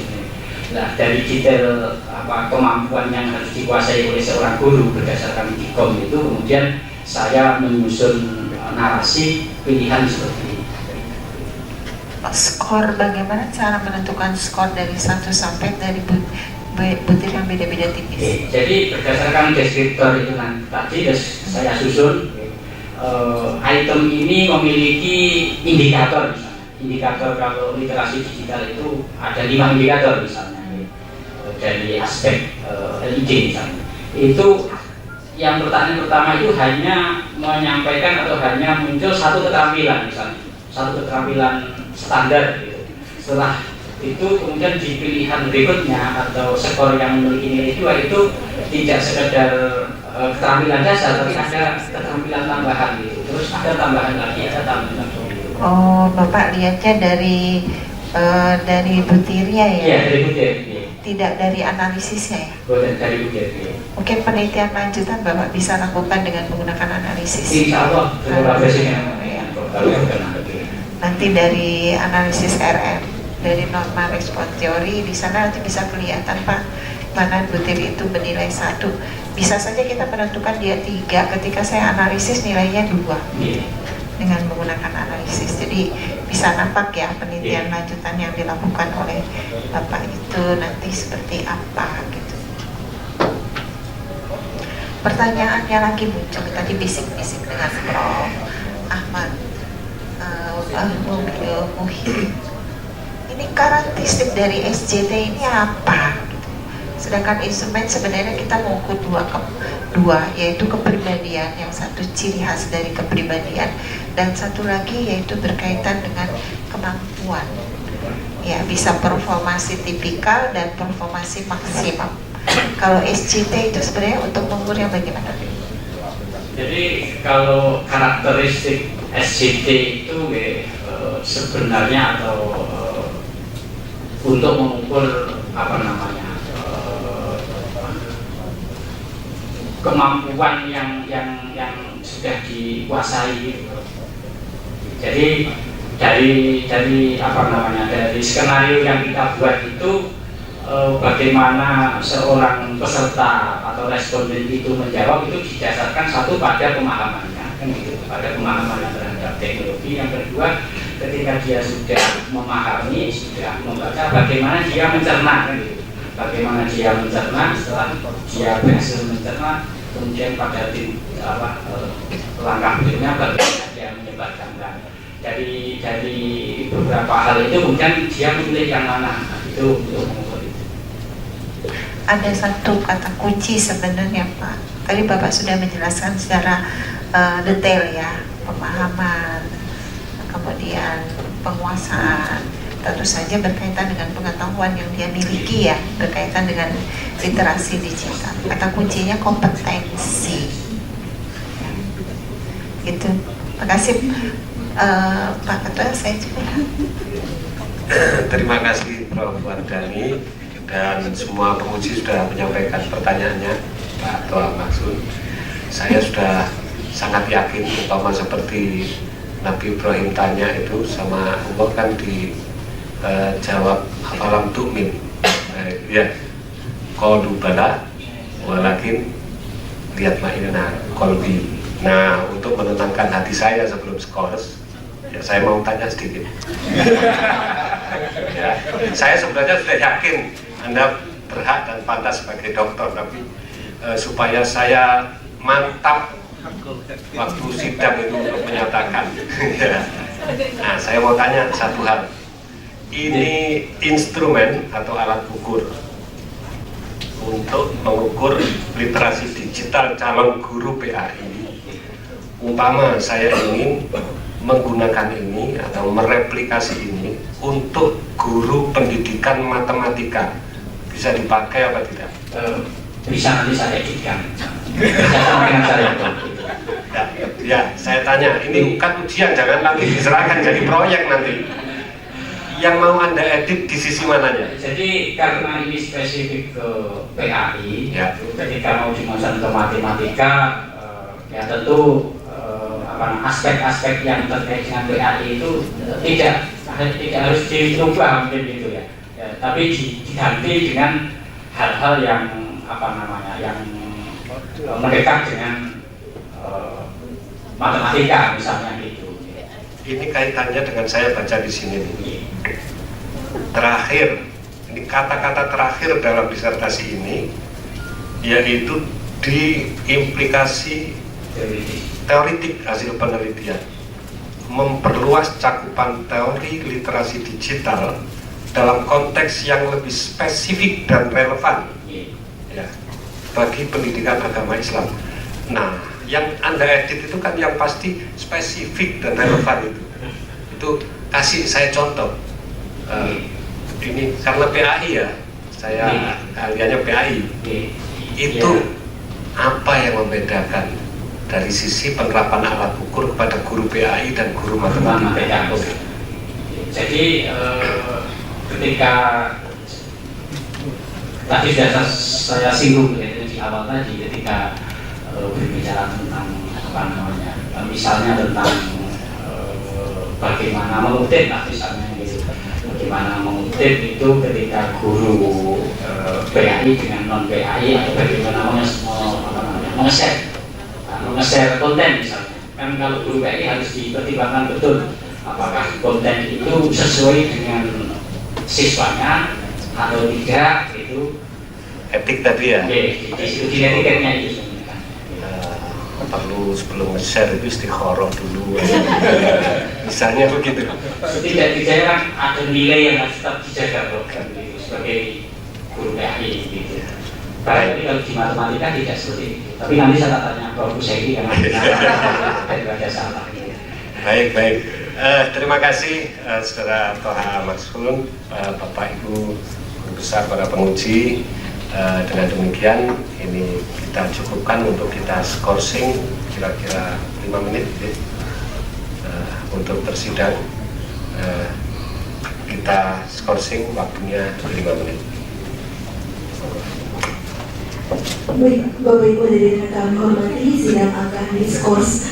Nah, dari detail kemampuan yang harus dikuasai oleh seorang guru berdasarkan Dikom itu, kemudian saya menyusun narasi pilihan seperti ini. Skor, bagaimana cara menentukan skor dari 1 sampai dari butir yang beda-beda tipis? Jadi berdasarkan deskriptor itu kan tadi saya susun, item ini memiliki indikator misalnya. Indikator kalau literasi digital itu ada 5 indikator misalnya, dari aspek LED misalnya. Itu yang pertanyaan pertama itu hanya menyampaikan atau hanya muncul 1 keterampilan misalnya, 1 keterampilan standar gitu. Setelah itu kemudian di pilihan berikutnya atau skor yang memiliki nilai 2 itu tidak sekedar keterampilan dasar, tapi ada keterampilan tambahan gitu. Terus ada tambahan lagi, ada tambahan lagi. Oh, Bapak lihatnya dari butirnya ya? Iya, dari butir. Ya. Tidak dari analisisnya ya? Bukan dari butir. Ya. Mungkin penelitian lanjutan Bapak bisa lakukan dengan menggunakan analisis. Insya Allah, Nanti dari analisis RM. dari norma respon teori. Di sana nanti bisa kelihatan Pak, mana butir itu bernilai 1. Bisa saja kita menentukan dia 3, ketika saya analisis nilainya 2 dengan menggunakan analisis. Jadi bisa nampak ya penelitian lanjutan yang dilakukan oleh Bapak itu nanti seperti apa gitu. Pertanyaannya lagi muncul tadi bisik-bisik dengan Prof. Ahmad Muhyiddin. Ini karakteristik dari SJT ini apa? Sedangkan instrumen sebenarnya kita mengukur dua, yaitu kepribadian, yang satu ciri khas dari kepribadian, dan satu lagi yaitu berkaitan dengan kemampuan. Ya, bisa performasi tipikal dan performasi maksimum. Kalau SJT itu sebenarnya untuk mengukur yang bagaimana? Jadi kalau karakteristik SJT itu sebenarnya atau untuk mengukur apa namanya kemampuan yang sudah dikuasai. Jadi dari apa namanya dari skenario yang kita buat itu bagaimana seorang peserta atau responden itu menjawab itu didasarkan satu pada pemahamannya, kan gitu, pada pemahaman terhadap teknologi. Yang kedua, ketika dia sudah memahami, sudah membaca, bagaimana dia mencerna, kan gitu. Bagaimana dia mencerna, setelah dia berhasil mencerna, kemudian pada langkah berikutnya bagaimana dia menyebarkan. Dari beberapa hal itu kemudian dia memilih yang mana, itu untuk mengukur itu. Ada satu kata kunci sebenarnya Pak. Tadi Bapak sudah menjelaskan secara detail ya, pemahaman, kemudian penguasaan, tentu saja berkaitan dengan pengetahuan yang dia miliki ya, berkaitan dengan literasi digital. Kata kuncinya kompetensi. Ya. Gitu. Terima kasih Pak Ketua, saya juga. Terima kasih Prof. Wardani, dan semua penguji sudah menyampaikan pertanyaannya, Pak Toa Maksud. Saya sudah sangat yakin, umpama seperti Nabi Ibrahim tanya itu sama Allah kan dijawab afalam tu'min, ya qalu bala walakin lihat ma'inna qalbi. Nah, untuk menenangkan hati saya sebelum skors, ya saya mau tanya sedikit. Ya, saya sebenarnya sudah yakin Anda berhak dan pantas sebagai dokter, tapi supaya saya mantap waktu sidang itu untuk menyatakan. Ya. Nah, saya mau tanya satu hal. Ini instrumen atau alat ukur untuk mengukur literasi digital calon guru PAI. Umpama saya ingin menggunakan ini atau mereplikasi ini untuk guru pendidikan matematika, bisa dipakai apa tidak? Bisa, nanti saya editkan. Bisa sama dengan saya. Ya, saya tanya, ini bukan ujian, jangan nanti diserahkan jadi proyek nanti. Yang mau Anda edit di sisi mananya? Jadi karena ini spesifik ke PAI, ya. Ketika mau dimasukkan ke matematika, ya tentu aspek-aspek yang terkait dengan PAI itu tidak harus dirubah mungkin gitu ya. Tapi diganti dengan hal-hal yang yang mendekat dengan matematika misalnya gitu. Ini kaitannya dengan saya baca di sini nih. Terakhir, ini kata-kata terakhir dalam disertasi ini yaitu di implikasi teoritik hasil penelitian, memperluas cakupan teori literasi digital dalam konteks yang lebih spesifik dan relevan ya, bagi pendidikan agama Islam. Nah, yang Anda edit itu kan yang pasti spesifik dan relevan itu kasih saya contoh. Ini karena PAI ya, saya ahliannya PAI. Itu apa yang membedakan dari sisi penerapan alat ukur kepada guru PAI dan guru matematika? Jadi ketika tadi sudah saya singgung yaitu di awal tadi, ketika berbicara tentang misalnya tentang bagaimana mengutip misalnya gitu, bagaimana mengutip itu ketika guru PAI dengan non PAI atau bagaimana mengeser konten misalnya. Kan kalau guru PAI harus dipertimbangkan betul apakah konten itu sesuai dengan siswanya atau tidak, itu etik tadi ya. Di etiknya itu perlu sebelum nge-share itu istikharah dulu. Misalnya begitu. Tidak kan ada nilai yang harus tetap dijaga program itu sebagai guru PAI gitu. Tapi kalau di matematika tidak seperti itu. Tapi nanti saya tanya Prof. Husaini karena daripada salah. Baik. Terima kasih Saudara Toha Maksun, Bapak Ibu Guru Besar para penguji. Dengan demikian ini kita cukupkan untuk kita skorsing kira-kira 5 menit untuk bersidang. Kita skorsing waktunya 5 menit. Baik, Bapak Ibu hadirin yang kami hormati, sidang akan diskors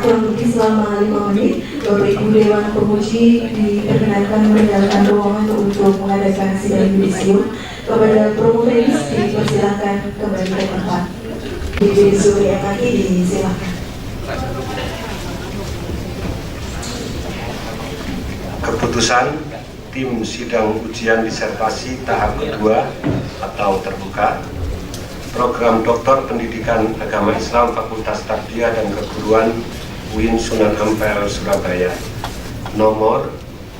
kurang lebih selama 5 menit. Bapak Ibu Dewan Penguji diperkenankan meninggalkan ruangan untuk mengadakan sidang yudisium. Kepada promoteris dipersilakan kembali ke tempat. Yudisium yang lagi disilakan. Keputusan tim sidang ujian disertasi tahap kedua atau terbuka program Doktor Pendidikan Agama Islam Fakultas Tarbiyah dan Keguruan UIN Sunan Ampel Surabaya nomor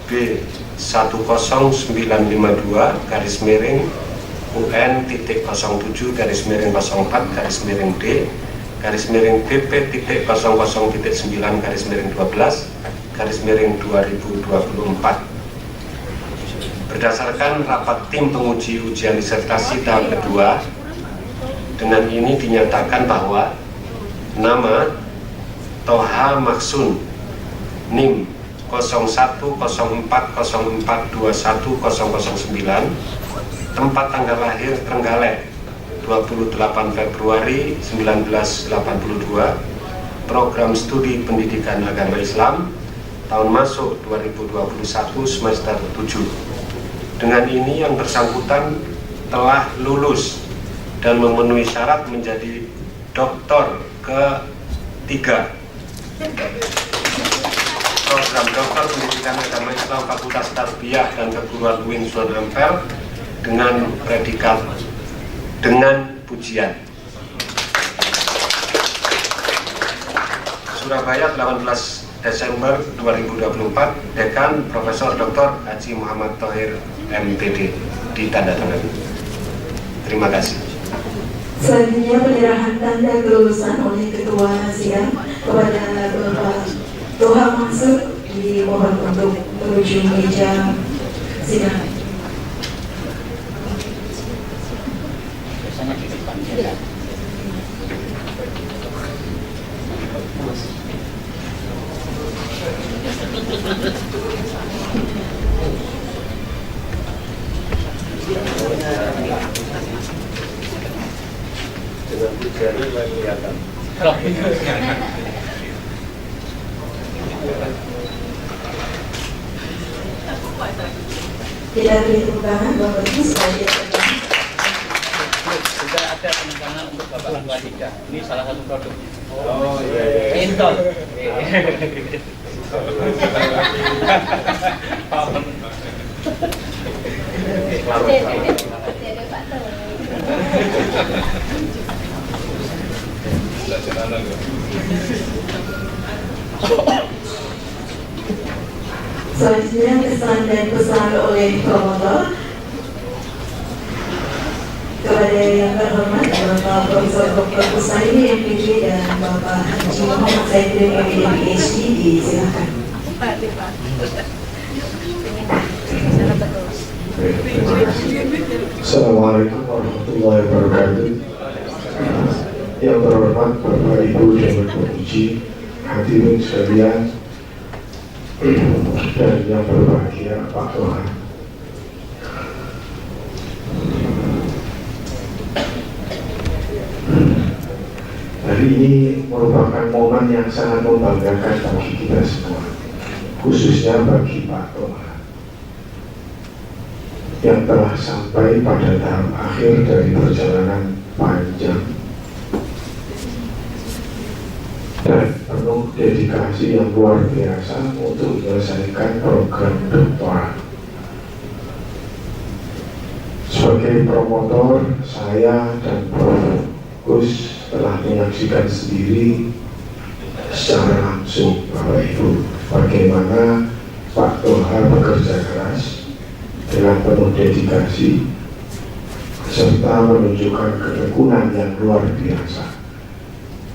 B10952 garis miring UN.07 garis miring 04 garis miring D garis miring BP.00.9 garis miring 12 garis miring 2024. Berdasarkan rapat tim penguji ujian disertasi tahap kedua, dengan ini dinyatakan bahwa nama Toha Maksun NIM 0104042109, tempat tanggal lahir Trenggalek 28 Februari 1982, program studi pendidikan agama Islam, tahun masuk 2021 semester 7. Dengan ini yang bersangkutan telah lulus dan memenuhi syarat menjadi doktor ketiga program Doktor Pendidikan Agama Islam Fakultas Tarbiyah dan Keguruan UIN Sunan Ampel dengan predikat dengan pujian. Surabaya 18 Desember 2024, Dekan Profesor Dr. Haji Muhammad Thohir MPD, ditandatangani. Terima kasih. Selanjutnya penyerahan tanda kelulusan oleh Ketua Sidang kepada Bapak Toha Maksun, dimohon untuk menuju meja sidang. Dengan pujian ini kelihatan. Tidak beri tepuk tangan Bapak Ibu sebagai Sudah ada penekanan untuk Bapak Ketua Tiga. Ini salah satu produk. Oh iya. Intel. selanjutnya kesan dan pesan oleh promotor kepada yang terhormat Bapak Profesor Dr. Husaini MPD dan Bapak Haji Muhammad Saidin MPD PhD, disilakan. Assalamualaikum warahmatullahi wabarakatuh. Yang terhormat Bapak Ibu Dewan Penguji, hadirin sekalian, dan yang berbahagia Pak Toha. Hari ini merupakan momen yang sangat membanggakan bagi kita semua, khususnya bagi Pak Toha. yang telah sampai pada tahap akhir dari perjalanan panjang dan penuh dedikasi yang luar biasa untuk menyelesaikan program doktorat. Sebagai promotor, saya dan Prof. Gus telah menyaksikan sendiri secara langsung, Bapak Ibu, bagaimana Pak Toha bekerja keras dengan penuh dedikasi serta menunjukkan ketekunan yang luar biasa.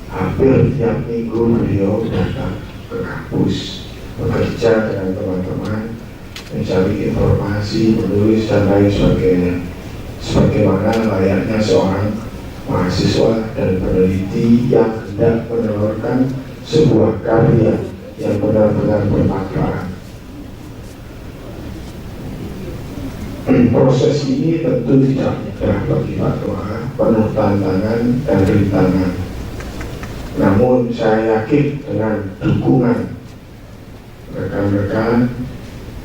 Hampir tiap minggu beliau datang ke kampus, bekerja dengan teman-teman, mencari informasi, menulis dan lain sebagainya, sebagaimana layaknya seorang mahasiswa dan peneliti yang hendak menelurkan sebuah karya yang benar-benar bermanfaat. Proses ini tentu tidak mudah bagi Pak Toha, penuh tantangan dan rintangan. Namun saya yakin dengan dukungan rekan-rekan,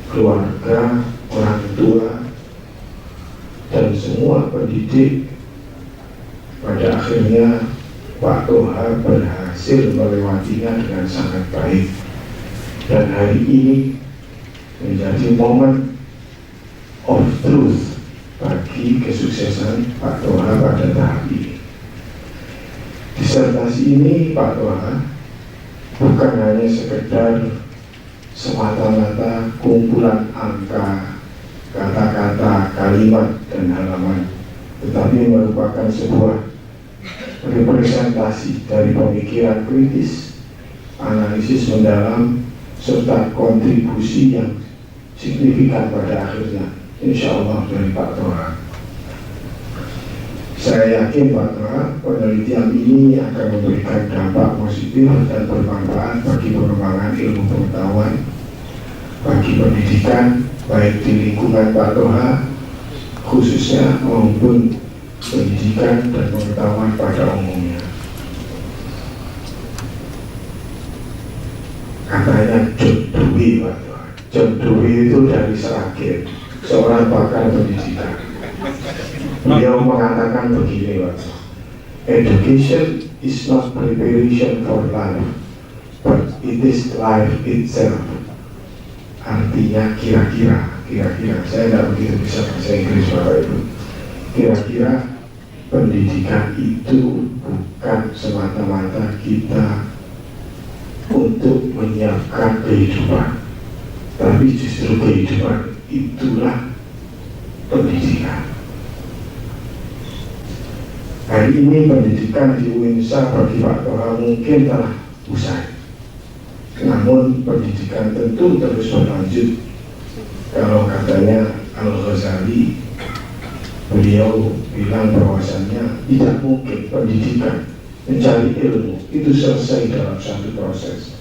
keluarga, orang tua, dan semua pendidik, pada akhirnya Pak Toha berhasil melewatinya dengan sangat baik. Dan hari ini menjadi momen of truth bagi kesuksesan Pak Toha pada tahap ini. Disertasi ini Pak Toha bukan hanya sekedar semata-mata kumpulan angka, kata-kata, kalimat, dan halaman, tetapi merupakan sebuah representasi dari pemikiran kritis, analisis mendalam, serta kontribusi yang signifikan pada akhirnya, insya Allah dari Pak Toha. Saya yakin Pak Toha, penelitian ini akan memberikan dampak positif dan bermanfaat bagi pengembangan ilmu pengetahuan, bagi pendidikan, baik di lingkungan Pak Toha khususnya maupun pendidikan dan pengetahuan pada umumnya. Katanya John Dewey, Pak Toha. John Dewey itu dari Seragen, seorang pakar pendidikan. Beliau mengatakan begini, Pak Toha, education is not preparation for life, but it is life itself. Artinya kira-kira, saya tidak begitu bisa bahasa Inggris Bapak Ibu. Kira-kira pendidikan itu bukan semata-mata kita untuk menyiapkan kehidupan, tapi justru kehidupan itulah pendidikan. Hari ini pendidikan di UINSA bagi Pak Toha mungkin telah usai. Namun pendidikan tentu terus berlanjut. Kalau katanya Al-Ghazali, beliau bilang bahwasannya tidak mungkin pendidikan, mencari ilmu itu selesai dalam satu proses,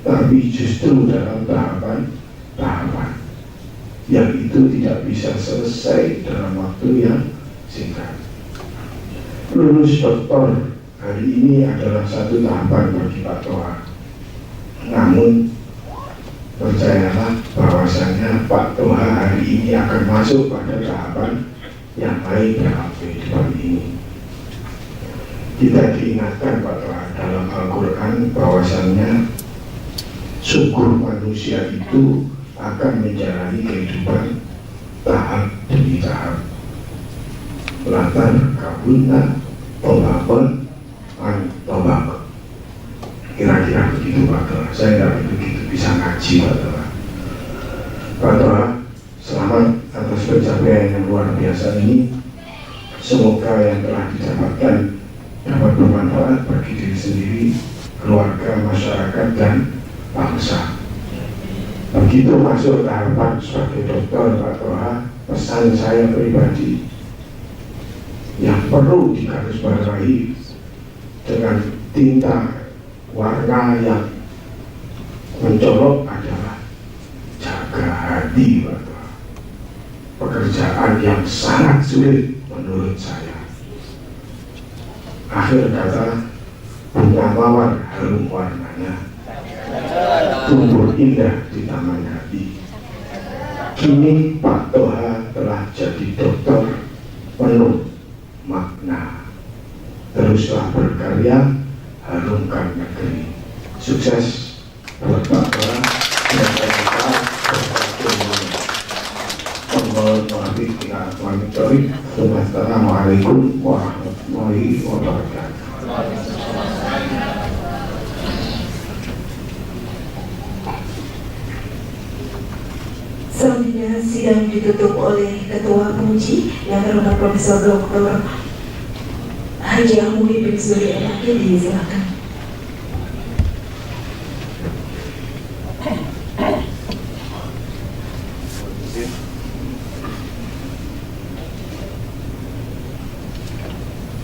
tapi justru dalam tahapan yang itu tidak bisa selesai dalam waktu yang singkat. Lulus doktor hari ini adalah satu tahapan bagi Pak Toha. Namun percayalah bahwasannya Pak Toha hari ini akan masuk pada tahapan yang lain dalam kehidupan ini. Kita diingatkan Pak Toha dalam Al-Quran bahwasannya sungguh manusia itu akan menjalani kehidupan tahap demi tahap. Latar kabunna tolakon tolak. Kira-kira begitu Pak Toha. Saya tidak begitu bisa ngaji Pak Toha. Pak Toha, selamat atas pencapaian yang luar biasa ini. Semoga yang telah didapatkan dapat bermanfaat bagi diri sendiri, keluarga, masyarakat, dan bangsa. Begitu masuk tahapan sebagai dokter Pak Toha, pesan saya pribadi yang perlu digarisbawahi dengan tinta warna yang mencolok adalah jaga hati Pak Toha. Pekerjaan yang sangat sulit menurut saya. Akhir kata, bunga mawar harum warnanya, tumbuh indah di taman hati. Kini Pak Toha telah jadi dokter penuh makna. Teruslah berkarya, harumkan negeri. Sukses buat Bapak dan kita Assalamualaikum warahmatullahi wabarakatuh. Selanjutnya sidang ditutup oleh Ketua Penguji yang terhormat Profesor Dr. Haji Ahmudi bin Suri MAG, disilakan.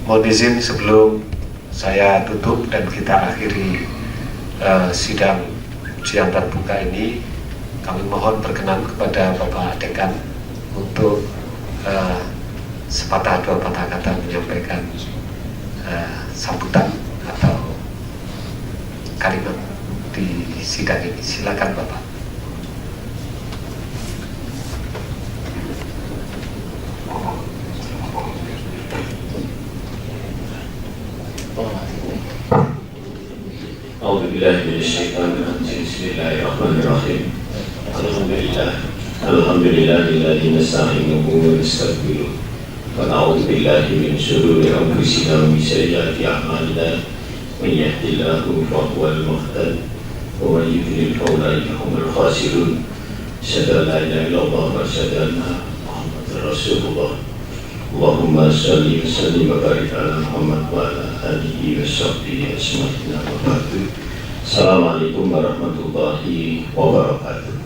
Mohon izin sebelum saya tutup dan kita akhiri sidang ujian terbuka ini, kami mohon berkenan kepada Bapak Dekan untuk sepatah dua patah kata menyampaikan sambutan atau kalimat di sidang ini. Silakan Bapak. Bismillahirrahmanirrahim. Alhamdulillahilladzi nasta'inuhu wa nastaghfiruh wa na'udzu billahi min shururi anfusina wa min sayyiati a'malina. Man yahdihillahu fahuwal muhtadi wa man yudlil fa ulaika humul khasirun. Asyhadu an la ilaha illallah wa asyhadu anna Muhammadar Rasulullah. Allahumma shalli wa sallim wa barik ala Muhammad wa ala alihi wa sahbihi ajma'in. Assalamualaikum warahmatullahi wabarakatuh.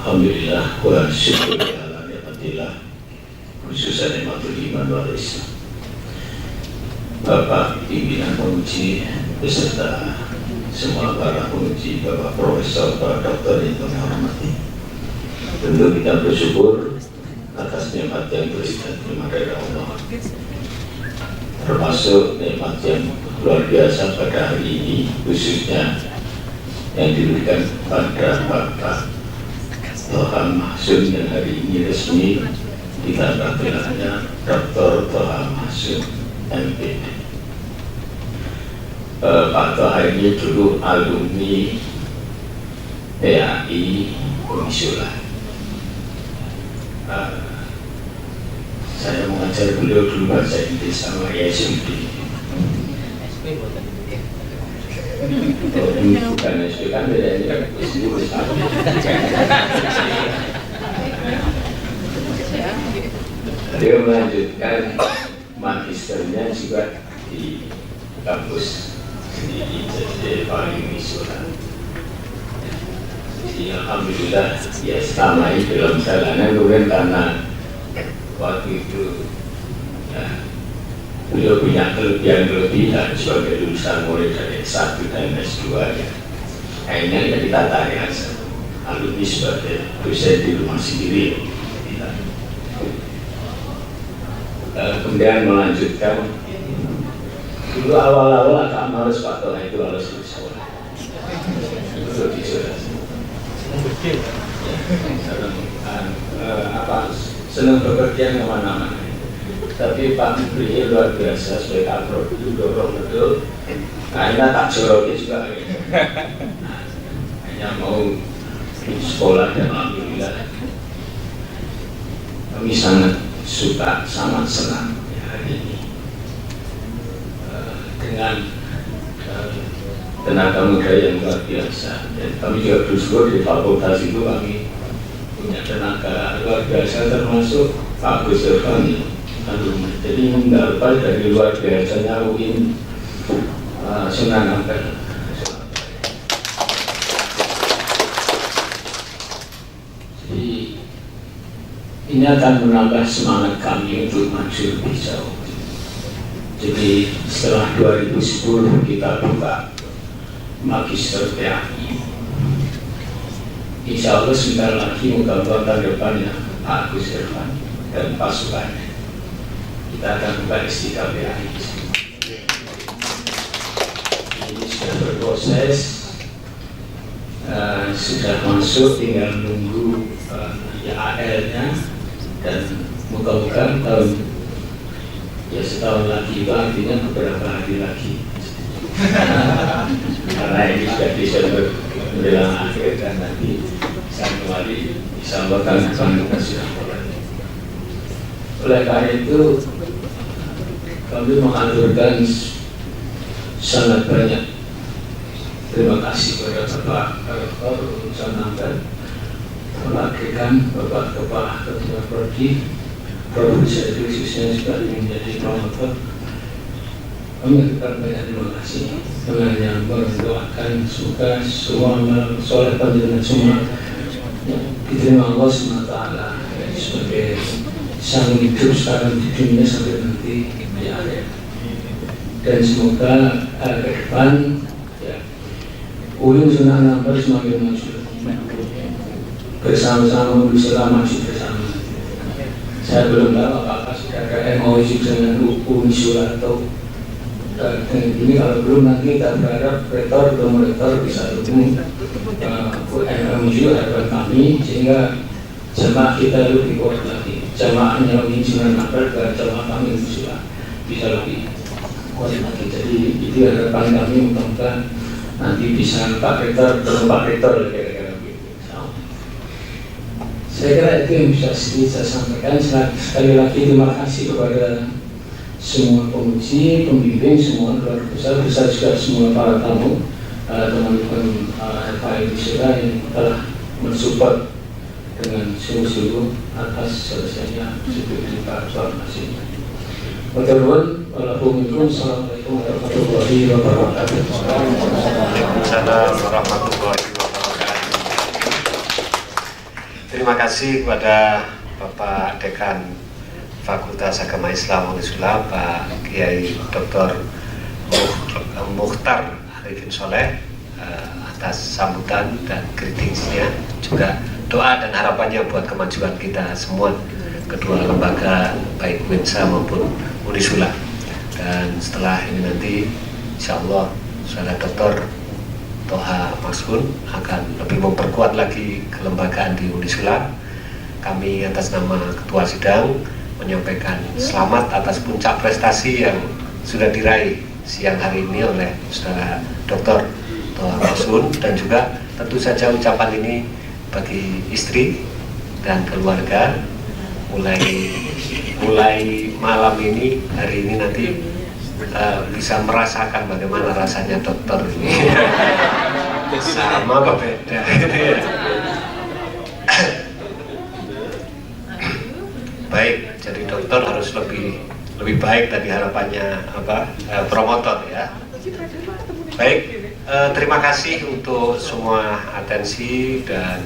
Alhamdulillah wa syukur ala nikmatillah, khususnya nikmatul iman wal Islam. Bapak pimpinan penguji beserta semua para penguji, Bapak Profesor, Pak Dokter yang kami hormati, tentu kita bersyukur atas nikmat yang berikan dari Allah, termasuk nikmat yang luar biasa pada hari ini, khususnya yang diberikan pada Bapak Toha Mahsud yang hari ini resmi ditambah gelarnya Dr. Toha Mahsud MPD. Pak Toha ini dulu alumni PAI Unisula. Saya mengajar beliau dulu bahasa Inggris sama YSUD. Bukan SD kan bedanya beliau melanjutkan magisternya juga di kampus di paling Unisula. Alhamdulillah ya selama ini dalam jalanan kemudian karena waktu itu ya, beliau punya kelebihan sebagai lulusan murid dari S1 dan S2 ya. Akhirnya ya kita tarik alumni sebagai dosen di rumah sendiri ya. Kemudian melanjutkan dulu awal-awal agak males Pak Toha itu harus di sekolah itu di sekolah senang bepergian kemana-mana. Tapi Pak beliau luar biasa sebagai kaprok itu dorong betul. Nah ini tak joroki juga hanya mau sekolah dan alhamdulillah kami sangat suka, sangat senang ya, hari ini dengan tenaga muda yang luar biasa. Dan kami juga bersyukur di fakultas itu kami punya tenaga luar biasa, termasuk Pak Gus Irfan. Jadi nggak lepas dari luar biasanya UIN Sunan Ampel. Jadi ini akan menambah semangat kami untuk maju lebih jauh. Jadi setelah 2010 kita buka Magister PAI. Insya Allah sebentar lagi moga-moga tahun depannya Pak Gus Irfan dan pasukannya kita akan buka S3 PAI. Ini sudah berproses, sudah masuk, tinggal nunggu ya AL-nya, dan moga-moga tahun ya setahun lagi itu artinya beberapa hari lagi. Karena ini sudah Desember menjelang akhir dan nanti Januari insya Allah kami sudah mulai. Oleh karena itu kami mengaturkan sangat banyak terima kasih kepada Bapak Rektor Urusan Angkat, melakukan Bapak Kepala Ketua Prodi, Profesor khususnya sebagai menjadi promotor. Kami akan banyak terima kasih dengan yang mendoakan semoga semua amal soleh panjenengan semua diterima Allah SWT sebagai sang hidup sekarang di dunia sampai nanti di akhir. Dan semoga ke depan ya, UIN Sunan Ampel semakin maju bersama-sama bisa maju bersama. Saya belum tahu apakah sudah ada MOU dengan UIN Suratau. Dan ini kalau belum nanti kita berharap rektor atau rektor bisa bertemu MOU harapan kami sehingga jemaah kita lebih kuat lagi. Jemaahnya UIN Sunan Ampel dan jemaah kami bisa lebih kuat lagi. Jadi itu harapan kami, mudah-mudahan nanti bisa Pak Rektor atau Pak Rektor kira-kira begitu. Saya kira itu yang bisa saya sampaikan. Sekali lagi terima kasih kepada semua penguji, pembimbing, semua keluarga besar juga semua para tamu, teman-teman FAI Wisata yang telah mensupport dengan sungguh-sungguh atas selesainya studi Pak Farmasi. Assalamualaikum warahmatullahi wabarakatuh. Assalamualaikum warahmatullahi wabarakatuh. Terima kasih kepada Bapak Dekan Fakultas Agama Islam Unisula, Pak Kiai Dr. Mukhtar Arifin Soleh atas sambutan dan greetingsnya, juga doa dan harapannya buat kemajuan kita semua, kedua lembaga baik UINSA maupun Unisula. Dan setelah ini nanti insya Allah Saudara Dr. Toha Masun akan lebih memperkuat lagi kelembagaan di Unisula. Kami atas nama Ketua Sidang menyampaikan selamat atas puncak prestasi yang sudah diraih siang hari ini oleh Saudara Dr. Toha Masun, dan juga tentu saja ucapan ini bagi istri dan keluarga. Mulai malam ini, hari ini nanti bisa merasakan bagaimana rasanya dokter ini. Sama apa beda gitu ya. Baik, jadi dokter harus lebih baik tadi harapannya promotor ya. Baik, terima kasih untuk semua atensi dan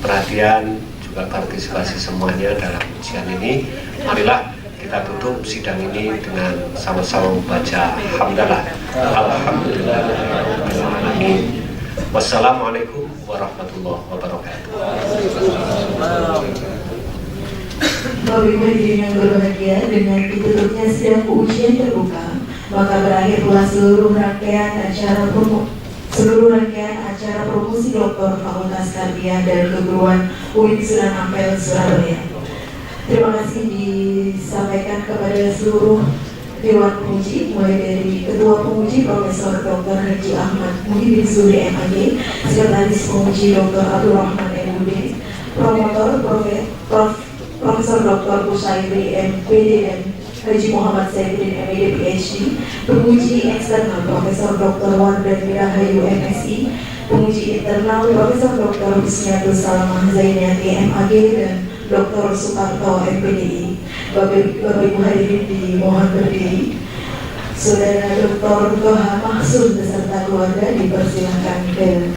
perhatian, juga partisipasi semuanya dalam ujian ini. Marilah kita tutup sidang ini dengan sama-sama membaca hamdalah. Alhamdulillahirrahmanirrahim. Wassalamualaikum warahmatullahi wabarakatuh. Bapak Ibu hadirin yang berbahagia, dengan ditutupnya sidang ujian terbuka, maka berakhir pula seluruh rangkaian acara promosi Doktor Fakultas Tarbiyah dan Keguruan UIN Sunan Ampel Surabaya. Terima kasih disampaikan kepada seluruh Dewan Penguji, mulai dari Ketua Penguji Profesor Dr. Haji Ahmad Muhyiddin Zuhri MAG, Sekretaris Penguji Dr. Abdul Rahman MUD, Promotor Profesor Dr. Busairi MPD dan Haji Muhammad Saifudin MD PhD, penguji eksternal Profesor Dr. Wardan Mirahayu MSI, penguji internal Profesor Dr. Husniatul Salamah Zainiati MAG dan Dr. Suparto MPDI. Bapak Ibu hadirin dimohon berdiri. Saudara Dr. Toha Masun beserta keluarga dipersilakan ke